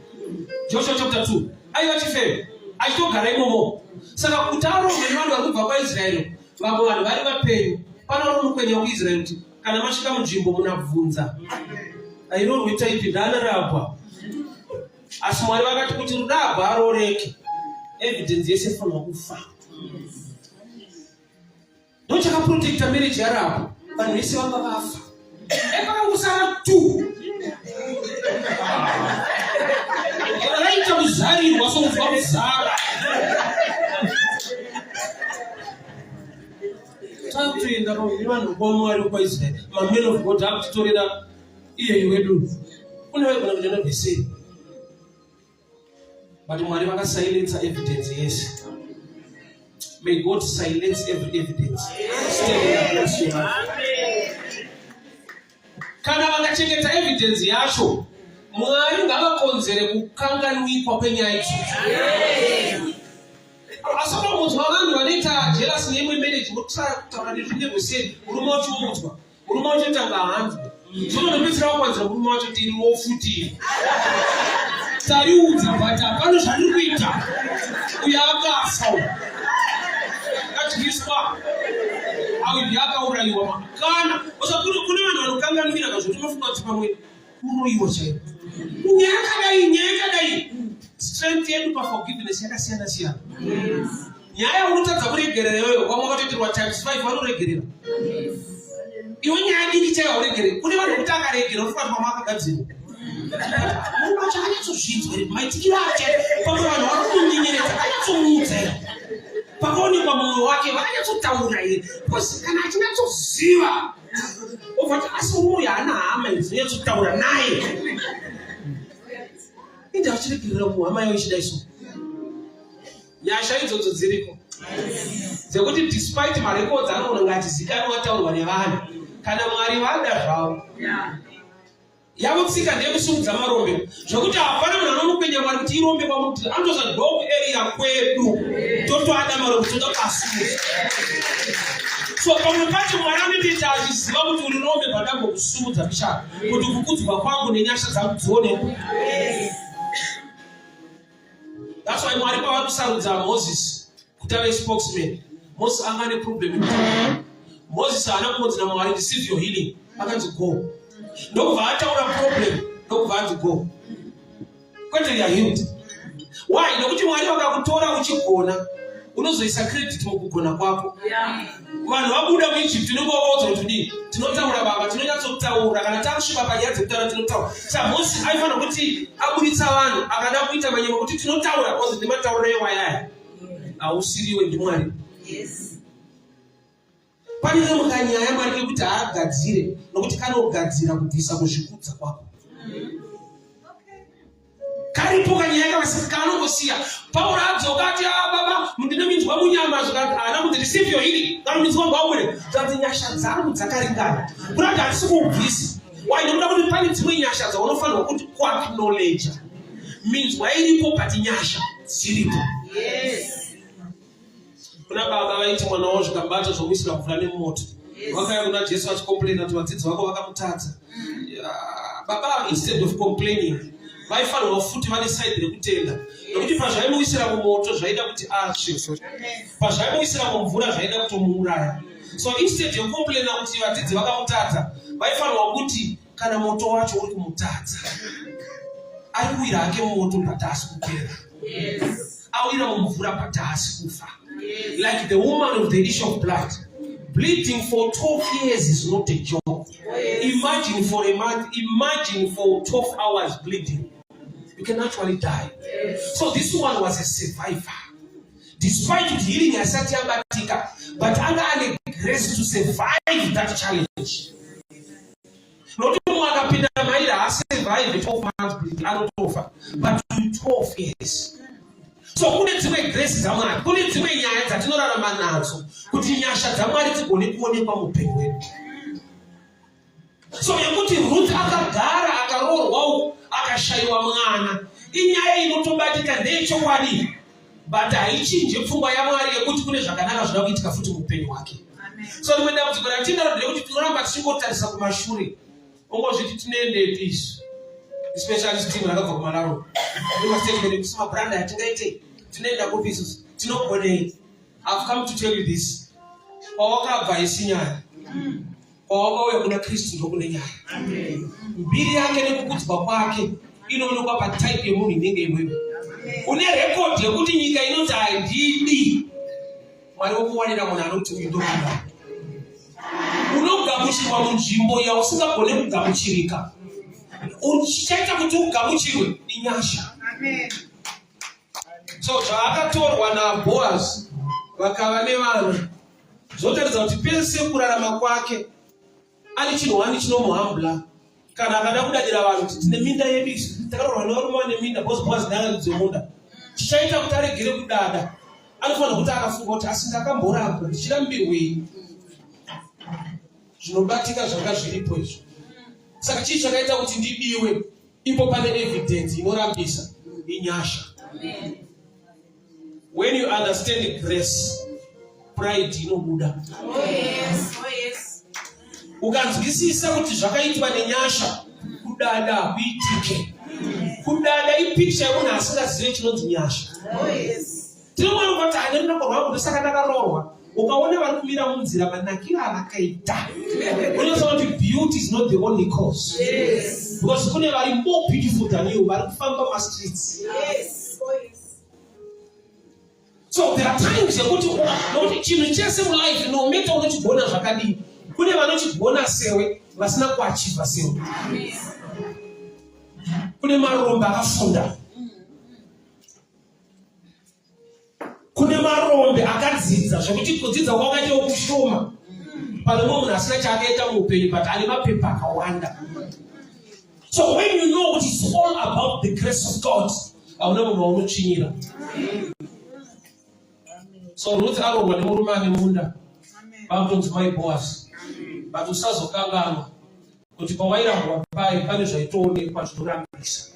Joshua chapter 2 aiva chifeve achitogara imomo. Saka kuti aromwe nevanhu vari kubva kwaIsraeri vamwe vanhu vari vapenyu pano mukwenya kuIsraeri kuti kana masvika munzvimbo munabvunza airorwe taipi ndana Rahabhu. Asi Mwari vakati kuti Rahabhu aroreke evidence yese ifanirwa kufa. Ndochakaprotecta marriage yaRahabhu vanhu vese vanga vafa. Epakakusara 2 raita kuzarirwa sokubva kuzara. Takutoenda nevanhu vaMwari kwaIsraeri mamen of God akutitorera iye wedu kune vaigona kuenda vheseri but Mwari vakasilence evidence yese. May God silence every evidence. Kana vakachengeta evidence yacho Mwari ngavakonzere kukanganwikwa kwenyaya idzodzo. Asoma mudzwa vanhu vanoita jealous neimwe marriage kutaura nezvinevheseri murume wacho umudzwa murume wacho tanga hanzi zvinondopedzera wakwanzira murume wacho tiri wofutiri tariudza but hapana zvandiri kuita uyo akafa atyiswa awibvi akaurayiwa kana usakuri kune vanhu vanokanganwira kazvoti unofunga kuti pamwe unoyiwa chaipo nyaya yakadai strength yedu paforgiveness yakasiyana siyana. Nyaya unotadza kuregerera iyoyo vamwe vakatoitirwa times 5 vanoregerera iwe nyaya diki chaiva uregerera kune vanhu kuti akaregera unofunga kuti pamwe akagadzirwa munhu wacho anyatsozvidzwa maitikiro ake pamwe vanhu vari kumunyenyeredza anyatsomuudza pakaonekwa mumwe wake vakanyatsotaura iri because kana achinatsoziva ovati asi unoyo haana hama idzonyatsotaura naye ende achiregerera muhama yawo ichidaiso Nyasha idzodzo dziriko. Dzekuti despite marecords anoona ngati zita wataurwa nevanhu kana Mwari vada zvavo. Yakutsika ndekusumudza marombe zvokuti hapana munhu anonopenya Mwari kuti irombe pamuti anotoza dog area kwedu totoada marombe toda pasumuza. So pamwe pacho Mwari anoita achiziva kuti uri rombe padambo kusumudza bishaka kuti kukudzwa kwangu nenyasha dzangu dzione. That's why Mwari pavakusarudza Moses kuti ave spokesman. Moses anga ane problem. Moses haana kungodzi naMwari receive your healing. Akanzi go. Ndokubva ataura problem. Ndokubva anzi go. Kwete ya healed. Why? Nokuti Mwari wakakutora uchigona unozoisa credit mukugona kwako. Vanhu vabuda muEgypt unongovaudza kuti ndini tinotaura baba tinonyatsotaura kana tasvika panyaya dzekutaura tinotaura. Saka Moses aifanira kuti abuditsa vanhu akada kuita manyema kuti tinotaura ozi ndimataura ewayaya. Ausiriwe ndiMwari. Pane mukanyaya Mwari kuti aagadzire nokuti kanogadzira kubvisa kuzvikudza kwako. Karipo kanyaya kanongosiya. Pauro adzoka ati baba ndinominzwa munyama zvakati ana kuti receive your healing. Kanominzwa ngwaure zvati nyasha dzangu dzakaringana. Kurati hatisi kubvisa. Why nokuda kuti pane dzimwe nyasha dzaunofanirwa kuti kuacknowledge. Minzwa iripo but nyasha dziripo. Kuna baba vaiti mwana wavo zvikambata zvokuisira mvura nemoto. Vakauya kuna Jesu achicomplaina kuti vadzidzi vako vakamutadza. Baba instead of complaining vaifanirwa futi vane side rekutenda. Nokuti pazvaimuisira mumoto zvaida kuti atsve. Pazvaimuisira mumvura zvaida kutomuuraya. So instead yekucomplaina kuti vadzidzi vakamutadza vaifanirwa kuti kana moto wacho uri kumutadza aiwira hake mumoto but haasi kupera. Awira mumvura but haasi kufa. Like the woman of the issue of blood, bleeding for 12 years is not a joke. Imagine for a month, imagine for 12 hours bleeding. You can actually die. So this one was a survivor. Despite it healing asati ambatika, but under the grace to survive that challenge. Not only akapinda maira survive 12 months bleeding, not over, but 12 years. So kune dzimwe grace dzaMwari, kune dzimwe nyaya dzatinorarama nadzo kuti nyasha dzaMwari dzigone kuonekwa muupenyu hwedu. So yekuti Ruth akagara akaroorwa akashayiwa mwana, inyaya inotobatika ndechokwadi, but haichinje pfungwa yaMwari yekuti kune zvakanaka zvinoda kuitika futi muupenyu hwake. So rimwe dambudziko ratinaro kuti tinoramba tichingotarisa kumashure, ongozviti tinoendeti isu. Especially team rakabva kuMalawi. Ndima statement kusema brand yatingaite tinoenda kuPieces tinogonei. I've come to tell you this. Pawakabva isinyaya. Pawakauya kuna Kristu ndokune nyaya. Mbiri yake nekukudzwa kwake inoonekwa patype yemunhu inenge imweyo. Une record yekuti nyika inoti handidi. Mwari wokuwanira munhu anoti uyu ndokuda. Unogamuchirwa munzvimbo yausingagone kugamuchirika. Uchichaita kuti ugamuchirwe inyasha. So zvaakatorwa naBoaz vakava nevanhu zvotaridza kuti pese kurarama kwake ane chinhwani chinomuhambula. Kana akada kudadira vanhu kuti tine minda yedu isu takarorwa nevarume vane minda Boaz ndanga dzemunda, chichaita kuti aregere kudada. Anofanira kuti akafunga kuti asi ndakamboramba ndichirambirwei. Zvinobatika zvanga zviripo izvo. Saka chii chakaita kuti ndidiwe? Ipo pane evidence inorambisa inyasha. When you understand grace, pride inobuda. Ukanzwisisa kuti zvakaitwa nenyasha kudada kuitike. Kudada ipicture yemunhu asingazive chinonzi nyasha. Tinomwana kuti handinokorwa kuti saka ndakaroorwa. Ukaona vari kumira munzira manakira avakaita. Unoziva kuti beauty is not the only cause. Because kune vari more beautiful than you vari kufamba mastreets. So there are times yekuti chinhu chese mulife no matter unochigona zvakadini. Kune vanochigona sewe vasina kuachiva sewe. Kune marombe akafunda. Kune marombe akadzidza zvokuti kudzidza kwakaita kushoma. Pane munhu asina chaakaita muupenyu but ane mapepa akawanda. So when you know what it's all about the grace of God, hauna munhu waunochinyira. So Ruth arongwa nemurume ane munda vakutonzi mai Boaz, but usazokanganwa kuti pawairambwa pai pane zvaitoonekwa zvinorambisa.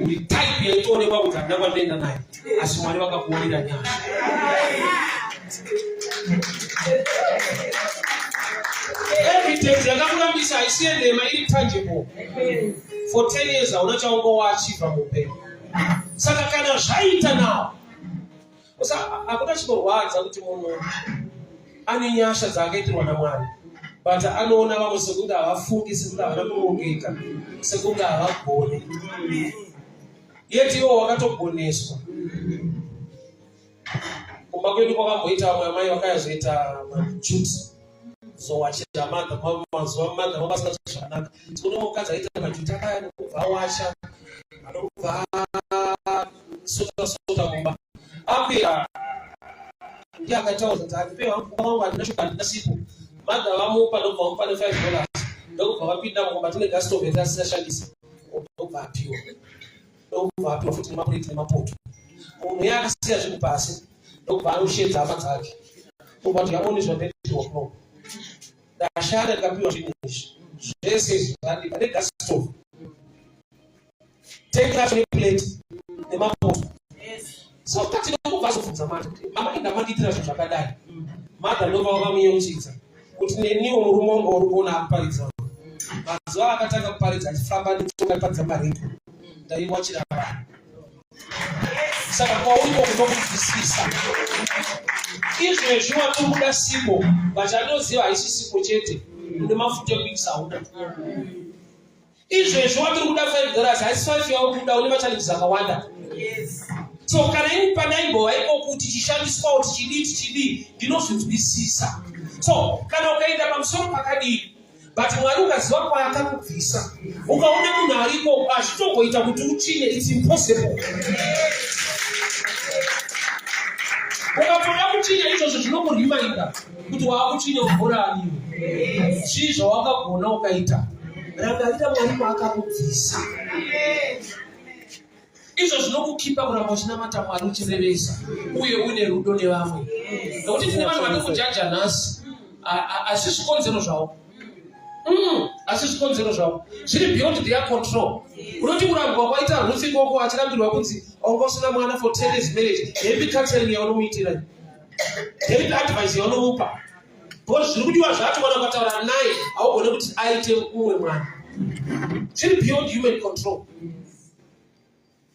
Uri type yaitoonekwa kuti handina kwandinoenda naye, asi Mwari vakakuonera nyasha. Evidence yakakurambisa haisiende iri tangible. For 10 years hauna chaungowachiva muupenyu. Saka kana zvaita nawo, hakuna chinorwadza kuti munhu ane nyasha dzaakaitirwa naMwari, but anoona vamwe sekunge havafungi, sekunge havana kurongeka, sekunge havagone. Yeti iwo wakatogoneswa. Kumba kwedu kwakamboita vamwe amai vakazoita majuti zowachira madha mazuva madha mabasa zvakanaka. Tikuti mukadzi aita majuti akaya nokubva awacha, anobva sota kumba. Apera ndiye akataura kuti akipewa wangu handina shuka handina sipo. Madha vamupa ndobva vamupa $5 ndokubva vapinda mumba tine gas stove yatisashandisa. Ndobva apiwa. Ndobva apiwa futi nemapureti nemapoto. Munhu iye akasiya zvinhu pasi ndokubva anoshedza hama dzake. Ndobva kuti yamoniswa ndetiwokno. Ndashanda ndikapiwa zvinhu izvi. Zvese izvi zvandipa negas stove. Tengera neplate nemapoto. So kati ndokubva azobvunza Madha kuti mama indamandiitira zvinhu zvakadai. Madha ndobva vakamunyeuchidza kuti neniwo murume wangu uri kuona akuparidza. Mazuva akatanga kuparidza achifamba netoka aiparidza marepu. Ndaiwachira vanhu. Saka kwauripo kunokubvisisa. Izvezvi watinobuda sipo, vachanoziva haisi sipo chete, une mafuta ekuisa hauna. Izvezvi watiri kuda $5 haisi 5 yauri une machallenges akawanda. So kana ini pandaimbovaipo kuti chishandiswa kuti chidii ndinozvinzwisisa. So kana ukaenda pamusoro pakadii, but Mwari ukaziva kwaakakubvisa, ukaona munhu ariko hazvitongoita kuti uchine, it's impossible. Ukatoda kuchinya izvozvo zvinokuriminder kuti waakuchinya ubhora aniwe. Zvii zvawakagona ukaita, rangarira Mwari kwaakakubvisa. Izvo zvinokukipa kuramba uchinamata Mwari uchirevesa uye une rudo nevamwe. Nokuti tine vanhu vane kujaja nhasi, asi zvikonzero zvavo. Asi zvikonzero zvavo zviri beyond their control. Unoti kurambwa kwaita Ruth ikoko achirambirwa kunzi aungosina mwana for 10 years marriage, heavy counseling yaunomuitira, heavy advice yaunomupa. Because zviri kudiwa zvacho kana ukataura naye haugone kuti aite umwe mwana. Zviri beyond human control.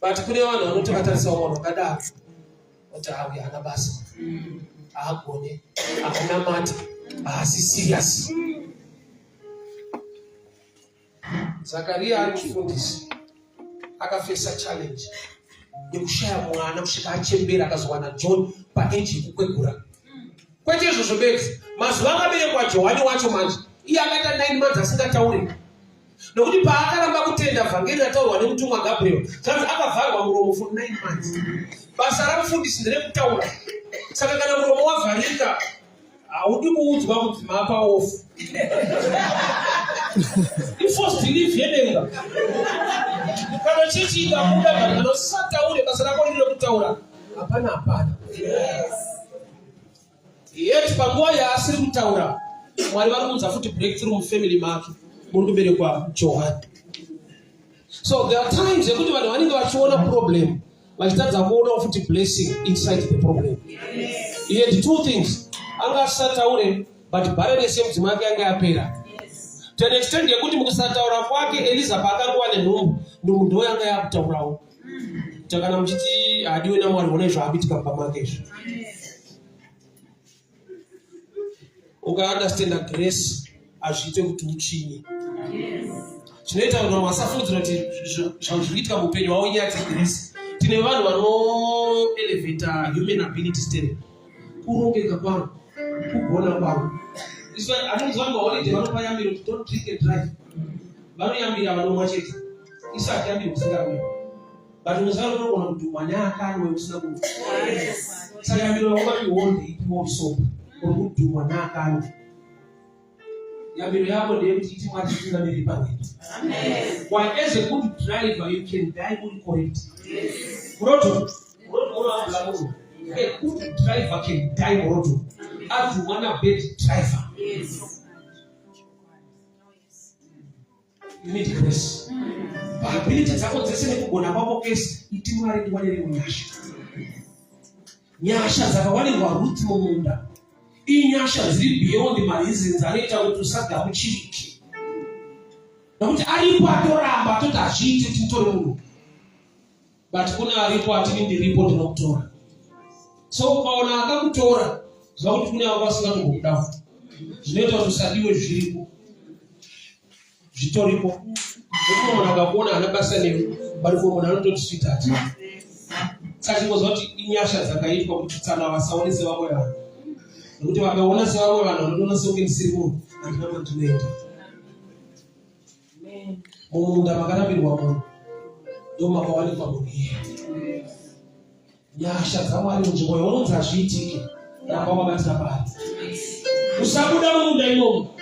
But kune vanhu vanoti vatarisa munhu wakadaro kuti hawi hana basa, haagone, hakunamata, haasi serious. Zakaria ari mufundisi akafesa challenge yekushaya mwana kusvika achembera akazowana John paeji yekukwegura. Kwete izvozvo bedzi, mazuva akaberekwa Johani wacho manje iye akaita 9 months asingatauri. Nokuti paakaramba kutenda vhangeri rataurwa nemutumwa Gabriel, zvanzi akavharwa muromo for 9 months. Basa ramufundisi nderekutaura. Saka kana muromo wavharika, haudi kuudzwa kuti mapa off. Ifos believe yedenga. Kana chichi ikabuda kana usataure basa rako ndilo kutaura. Hapana. Yet panguva yaasiri kutaura, Mwari vari kuudza futi breakthrough mufamily make muri kuberekwa Johani. So there are times yekuti vanhu vanenge vachiona problem vachitadza kuona futi blessing inside the problem. He had 2 things. Anga asataure, but barrenness yemudzimai wake yanga yapera. To an extent yekuti mukusataura kwake Eliza paakangova nenhumbu ndombo ndo yanga yakutaurawo. Takana muchiti hadiwe naMwari ona zvakuitika pamba make izvo. Uka-understanda grace hazviite kuti uchinye. Zvinoita kuti vanhu vasafungidzira kuti zvinhu zvirikuitika muupenyu hwavo inyaya dzegrace. Tine vanhu vano-elevata human ability state. Kurongeka kwavo, kugona kwavo. Anonzwa maholiday vanopa yambiro kuti don't drink and drive. Vanoyambira vanomwa chete. Isati yambiro usingamwi. But unozvaro unogona kuti mwana akanwe usina kumwa. Saka yambiro vakupa mihonde ipiwa usopa. Uri kudhumwa nakanwe. Yambiro yako ndeyekuti iti Mwari tingamiri pamwepo. While as a good driver you can die uri correct. Unotoona munhu A good driver can die road. As one a bad driver. Yes. You need grace. Ability zako ziseme kugona kwako kesi itimwari ndiwanele munyasha. Nyasha zakawali wa ruti mumunda. Inyasha ziri beyond malizi nzaleta kuti usaga muchiriki. Nokuti aripo atoramba atoti achite tintore munhu. But kuna aripo atini ndiripo ndinokutora. So ukaona akakutora zvakuti kune vasingatombokudafu. Zvinoita kuti usadiwe zviripo. Zvitoripo. Munhu akakuona ana basa newe bari munhu anototi sweetheart. Saka kuti inyasha dzakaitwa kuti tsana vasaonese vamwe vanhu. Nokuti vakaona sevamwe vanhu vanoona sokuti ndisiri munhu handina mandinoenda. Mumunda makarambirwa munhu ndomakawanikwa munhu iye. Nyasha dzaMwari munzvimbo yaunonzi hazviitike ramba wakabatira pari. Usabuda mumunda imomo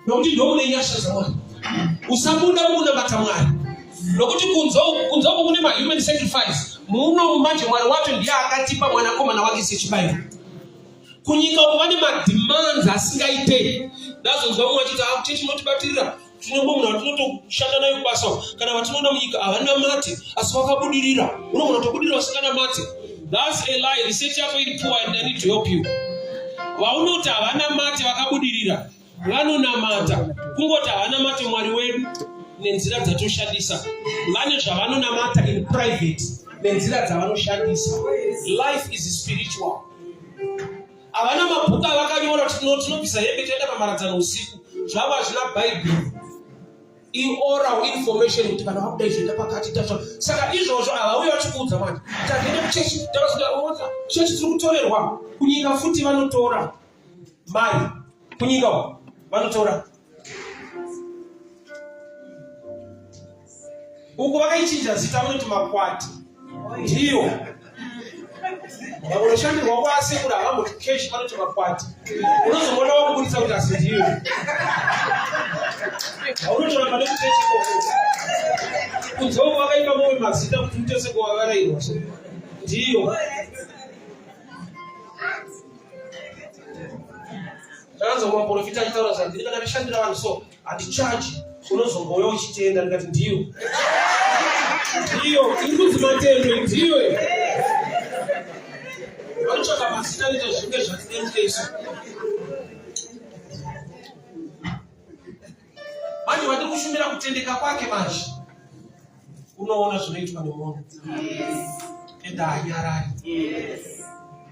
nokuti ndomune nyasha dzaMwari. Usabuda munabata Mwari nokuti kunzo kune human sacrifice muno manje Mwari wacho ndiye akatipa mwanakomana wake sechibayiro. Kunyika uko vane mademands asingaite. Ndazonzwa mumwe achiti akuchechi motibatirira tinombomunhu tinotoshanda nayo basa kana vatinoona munyika havana mate asi vakabudirira. Unomunhu tobudirira usingana mate. That's a lie. Research yako iri poor and I need to help you. Vaunoti havana mate vakabudirira vanonamata kungoti havana mate Mwari wedu nenzira dzatoshandisa. Vane zvavanonamata in private nenzira dzavanoshandisa. Life is spiritual. Havana mabhuku avakanyora kuti tinobvisa hembe toenda pamaradzano usiku zvava hazvina Bible. Oral information kuti kana vakuda izvoenda pakati tacho. Saka izvozvo havauya vachikuudza manje tagende kuchechi tavazodaona chechi tiri kutorerwa kunyika futi vanotora mari kunyika uko vanotora uko vakaichinja zita vanoti makwati ndiyo vakunoshandirwa kwasekura havamboti keshi vanoti makwati. Unozomona wakubudisa kuti asi ndiyo vaunotora pane kuchechi ikoko kunzoko vakaipa momwe mazita kuti mutese kwavarairwa ndiyo. Tanzo maprofita achitaura zvanzi kana ndishandira vanhu so handichaji unozomboya uchitenda ndikati ndiyo iri matendo ndiyo vanotsvaka mazita anoita zvinge zvatinenge isu manje vatiri kushumira kutendeka kwake manje unoona zvinoitwa nemunhu enda hanyarari.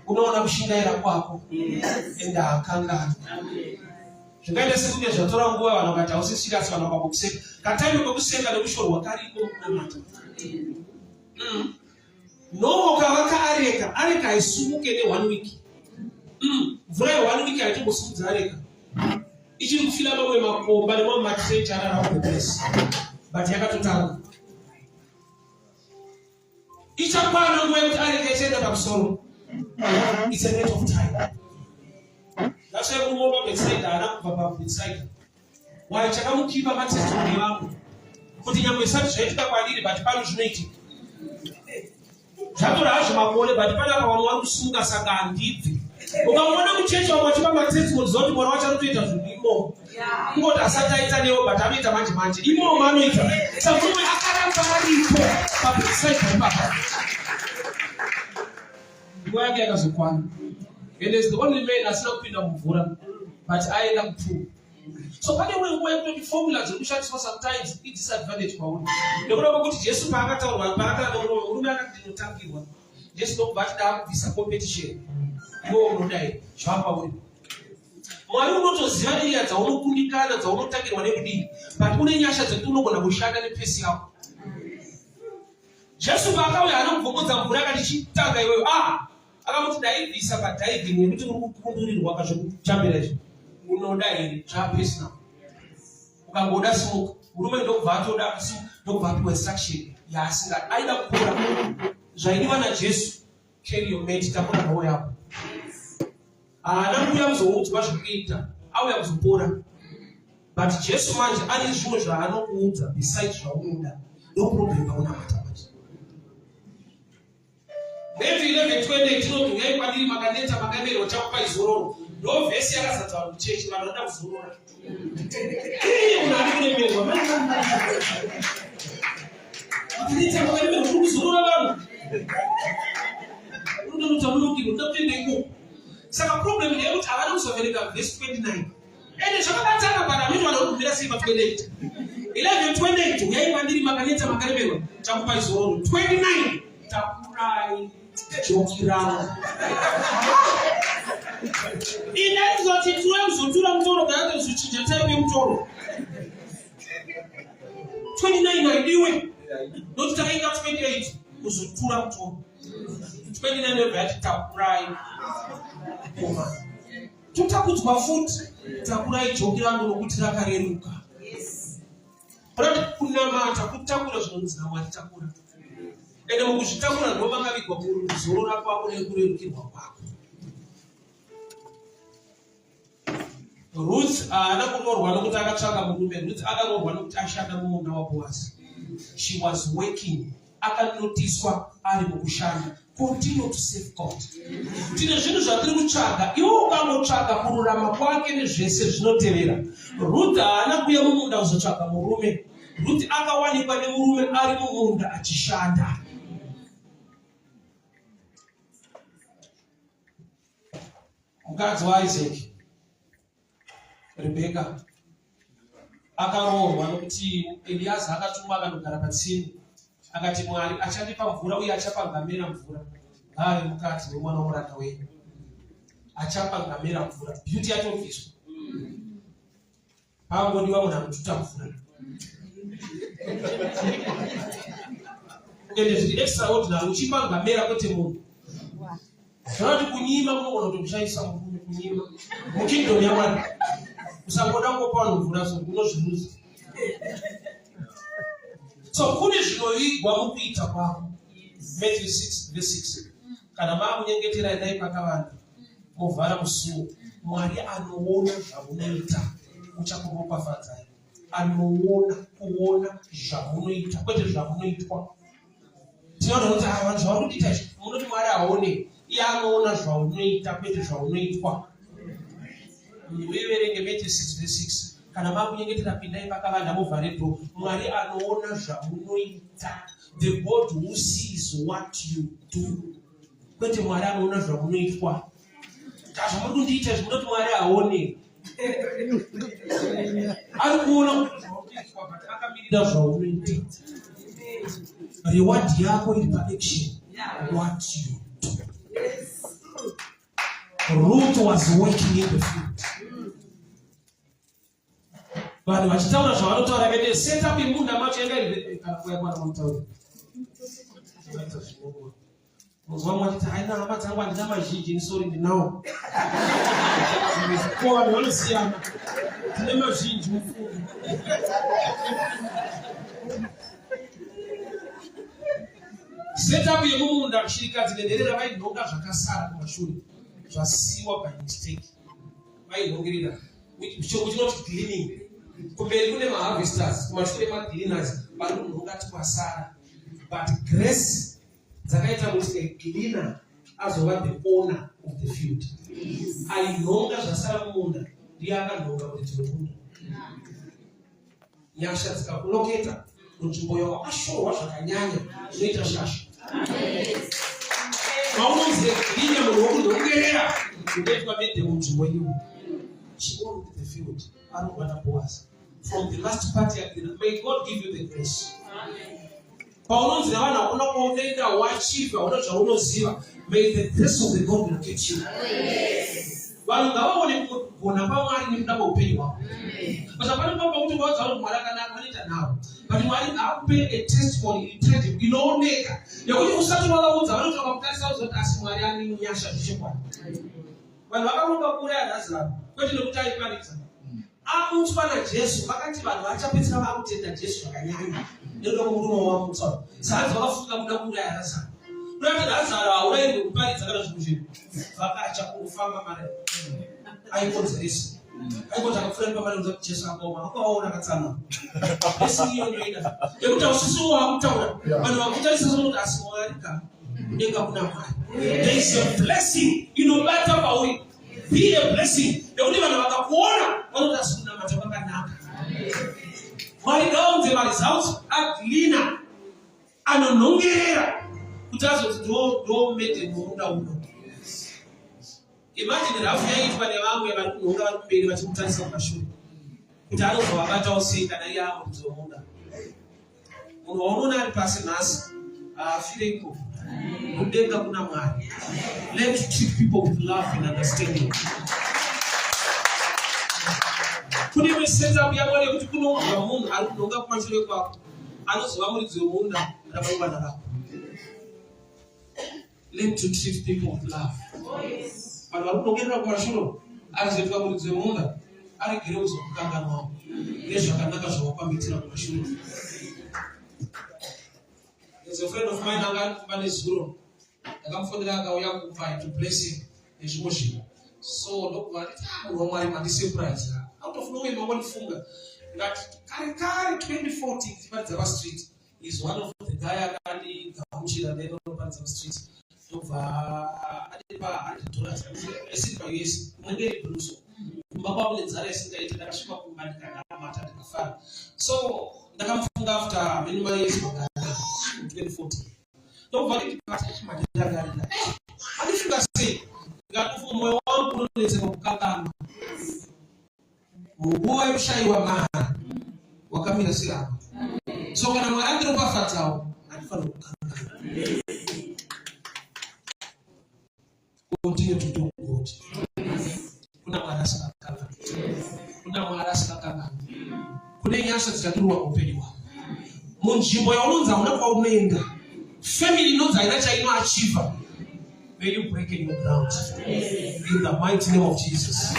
Unoona kushingaira kwako enda akangana. Zvingaita sekunge zvatora nguva vanhu vakati hausi serious vanhu vakakuseka. Kataime kwekuseka nekushorwa kariko kunamata. Nomo kavaka areka haisumuke ne1 week. Mvura ye1 week haitombosumudza areka. Ichiri kufila mamwe makomba nemamwe matrecha arara kubless. But yakatotanga. Ichakwana nguva yekuti areka ichienda pamusoro. It's a matter of time. That's why we move beside the beside. Why chakamukipa matestimony wangu. Kuti nyambo isati zvaitika kwadiri but pano zvinoitika. Zvatora hazvo makore but pana apa vanhu vari kusunga saka handibvi. Ukamona muchechi wamwe achipa matestimony zoti mwana wacho anotoita zvinhu imomo. Kungoti asati aita newo but anoita manje imomo anoita. Saka mumwe akaramba aripo pabeside papa. Nguva yake yakazokwana. And is the only man asina kupinda mvura but aenda kupfuura. So pane nguva yekuti formula dzekushandiswa sometimes idisadvantage kwauri. Nekuda kwekuti Jesu paakataurwa murume akati ndinotangirwa. Jesu ndokubva ati ndaakubvisa competition. Iwe unodai zvapa uri. Mwari unotoziva area dzaunokundikana dzaunotangirwa nekudii but une nyasha dzekuti unogona kushanda nepesi yako. Jesu paakauya anokubvunza mvura akati chitanga iwewe akamuti daibvisa padiving yekuti uri kukundurirwa kazvokutambira izvo unoda here zvapesina ukangoda simuka murume ndokubva atoda ndokubva apiwa instruction yaasinga aida kupora zvaidiwa naJesu carry your mate takura nawo yako haana kuuya kuzoudzwa zvekuita auya kuzopora but Jesu manje ane zvimwe zvaanokuudza besides zvaunoda ndokurobheka unamata manje. Maybe 11:28 tinoti uyai kwandiri makaneta makamero chakupa izororo. Ndo vhesi yakazadzwa kuchechi vanhu vanoda kuzorora. Unani kunemerwa. Makaneta makamero uri kuzorora vanhu. Unoita munokirwa unoda kuenda ikoko. Saka problem ndeyekuti havana kuzoverenga vhesi 29. Ende zvakabatana pana kuti vanhu vanogumira sei pa28. 11:28 uyai kwandiri makaneta makaremerwa chakupa izororo. 29 takurai chokirana. Ina izoti tuwe kuzotura mutoro kana kuzochinja type yemutoro. 29 haidiwe. Noti takainga 28 kuzotura mutoro. 29 ndebva takurai. Koma. Tutakudzwa futi takurai chokirana nokuti rakareruka. Kuti kunamata kutakura zvinonzi naMwari takura. Ende mukuzvitakura ndo makavigwa kuzorora kwako nekurerukirwa kwako. Ruth haana kunyorwa nokuti akatsvaka murume. Ruth akanyorwa nokuti ashanda mumunda waBhoazi. She was working. Akanotiswa ari mukushanda. Continue to save God. Tine zvinhu zvatiri kutsvaga. Iwe ukangotsvaga kururama kwake nezvese zvinotevera. Ruth haana kuuya mumunda kuzotsvaga murume. Ruth akawanikwa nemurume ari mumunda achishanda. Mukadzi waIsaac, Rebeka, akarohwa nokuti Eliaza akatumwa akandogara patsime. Akati Mwari achandipa mvura uye achapa ngamera mvura. Ngave mukadzi wemwana womuranda wenyu. Achapa ngamera mvura. Beauty yatobviswa. Pangodiwa munhu anotuta mvura. Ende zviri extraordinary uchipa ngamera kwete munhu. Zvanoti kunyima kunogona kuti kushaisa murume kunyima. Mukingdom yaMwari. Usangoda kungopa vanhu mvura so unozviruza. So kune zvinoigwa mukuita kwako. Matthew 6:6. Kana maamunyengetera endai pakavanda. Movhara musuo. Mwari anoona zvamunoita. Uchakuropafadzai. Kuona zvamunoita kwete zvamunoitwa. Tinoda kuti vanhu zvavarikuita izvi munoti Mwari aone. Iye anoona zvaunoita kwete zvaunoitwa. Muverenge Matthew 6:6. Kana makunyengetera pindai pakavanda movhare dho. Mwari anoona zvamunoita. The God who sees what you do. Kwete Mwari anoona zvamunoitwa. Kazvo muri kundiita izvi munoti Mwari aone. Ari kuona zvaunoitwa but akamirira zvaunoita. Reward yako iri paaction. What you do. Ruth was working in the field. Vanhu vachitaura zvavanotaura vete setup imunda macho yanga iri kana kuya kwana mutaura. Muzwa mwati haina hama dzangu handina mazhinji ni sorry ndinawo. Kwa vanhu vanosiyana. Tine mazhinji mufumo. Setup yemumunda kushirikadzi nenherera vainhonga zvakasara kumashure. Zvasiwa by mistake. Vainhongerera. Chirungu chinoti cleaning. Kumberi kune maharvesters, kumashure magleaners, vari kunhonga twasara. But grace dzakaita kuti a cleaner azova the owner of the field. Ainhonga zvasara mumunda ndiye akanhonga kuti tinokunda. Nyasha dzikakuloketa munzvimbo yakashorwa zvakanyanya zvinoita shasha. Maunonzi cleaner munhu wokunhongerera kunoitwa mende munzvimbo iyoyo. She owned the field. From the last party agreement, may God give you the grace. Paulonzi na wana kuna kuonenda wachifa unoziva. May the grace of the God locate you. Vanhu ngavaone kuona paMwari nemudaba upenyu wako. Pasapani pamba kuti wazauri Mwari akanaka anoita nawo. But Mwari akupe a testimony incredible inooneka. Yekuti usati wakaudza vanotoka kutarisa kuzoti asi Mwari ane nyasha zvichikwadi. Vanhu vakaronga kure aNazareth kwete nekuti aiparidza. Akutswa naJesu vakati vanhu vachapedzera vakutenda Jesu zvakanyanya. Ndondo murume wamutsa. Saka vakafunga kuda kuuraya Lazaro. Kuti Lazaro aurairwe kuparidza kana zvinhu. Vakacha kufamba mare. Aikonzeresa. Aikonza kufura pamari kuti Jesu akoma. Akaona akatsama. Esi iyo inoida. Yekuti usisi wakutaura. Vanhu vakutarisa kuti asi Mwari ka. kudenga kuna Mwari. There is a blessing inobata pauri. Be a blessing. Ndio vana wakakuona wanatasuna matokaka naka. Mwari gaunze mali zao atlina anonongera kutazo do mete muunda uno. Imagine rafu yaitwa ne wangu yabanunga bakubiri bachimutanisa ku mashuri. Kutalo kwa wabata osinda na yabo mzomunda. Unaona ali pasi nasi afile iko. Kudenga kuna Mwari. Let's treat people with love and understanding. Kuni mesenza byabone kuti kuno umuntu ari kunonga ku mashuri kwako. Anoziva muri zomunda ndababa nalako. Learn to treat people with love. Vanhu vari kunongera kumashuro arizoitwa muri zomunda aregere kuzokukanganawo nezvakanaka zvawapambitira kumashuro. There's a friend of mine anga kumba nezuro ndakamufondera akauya kupai to bless him nezvimwe zvinhu. So ndokubva munhu waMwari mandisurprise out of nowhere mawandifunga ngati kare 2014 tiparidza paStreet is one of the guy akandigamuchira lero paridza street. Ndokubva adipa $100 esiri paUS mwenderi bluso mbaba kunenzara isingaiti ndakasvika kumandika namata ndikafara. So ndakamufunga after many years in 2014. Ndokubva ndikati mandiragarira andifunga sei ngati moyo wangu unonetseka kukanganwa munguva yekushayiwa mahara wakamira sirapa. So kana Mwari andiropafadzawo andifanira kukangana. Continue to do good. Kuna Mwari asingakangana. Kuna Mwari asingakangana. Kune nyasha dzikaturwa upenyu hwako. Munzvimbo yaunonza unapa unoenda. Family inonza ina chaino achieva. May you break in your ground. In the mighty name of Jesus.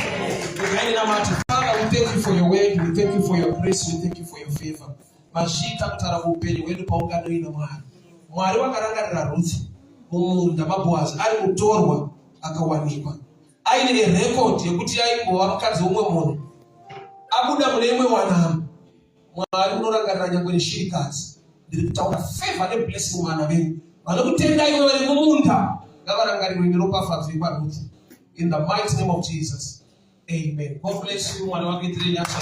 Father, we thank you for your word. We thank you for your grace. We thank you for your favor. Mashita kutara upenyu wedu paungano ino Mwari. Mwari wakarangarira Ruth mumunda maBhoazi ari mutorwa akawanikwa. Aine record yekuti aigova mukadzi womwe munhu. Abuda mune imwe wanama. Mwari unorangarira nyangwe neshirikadzi. Ndiri kutaura favor ne blessing mwana venyu. Vanokutenda iwe vari mumunda. Ngavarangarirwe neropafadzo yepaRuth. In the mighty name of Jesus. Amen. God bless you. Mwana wake tireni asha.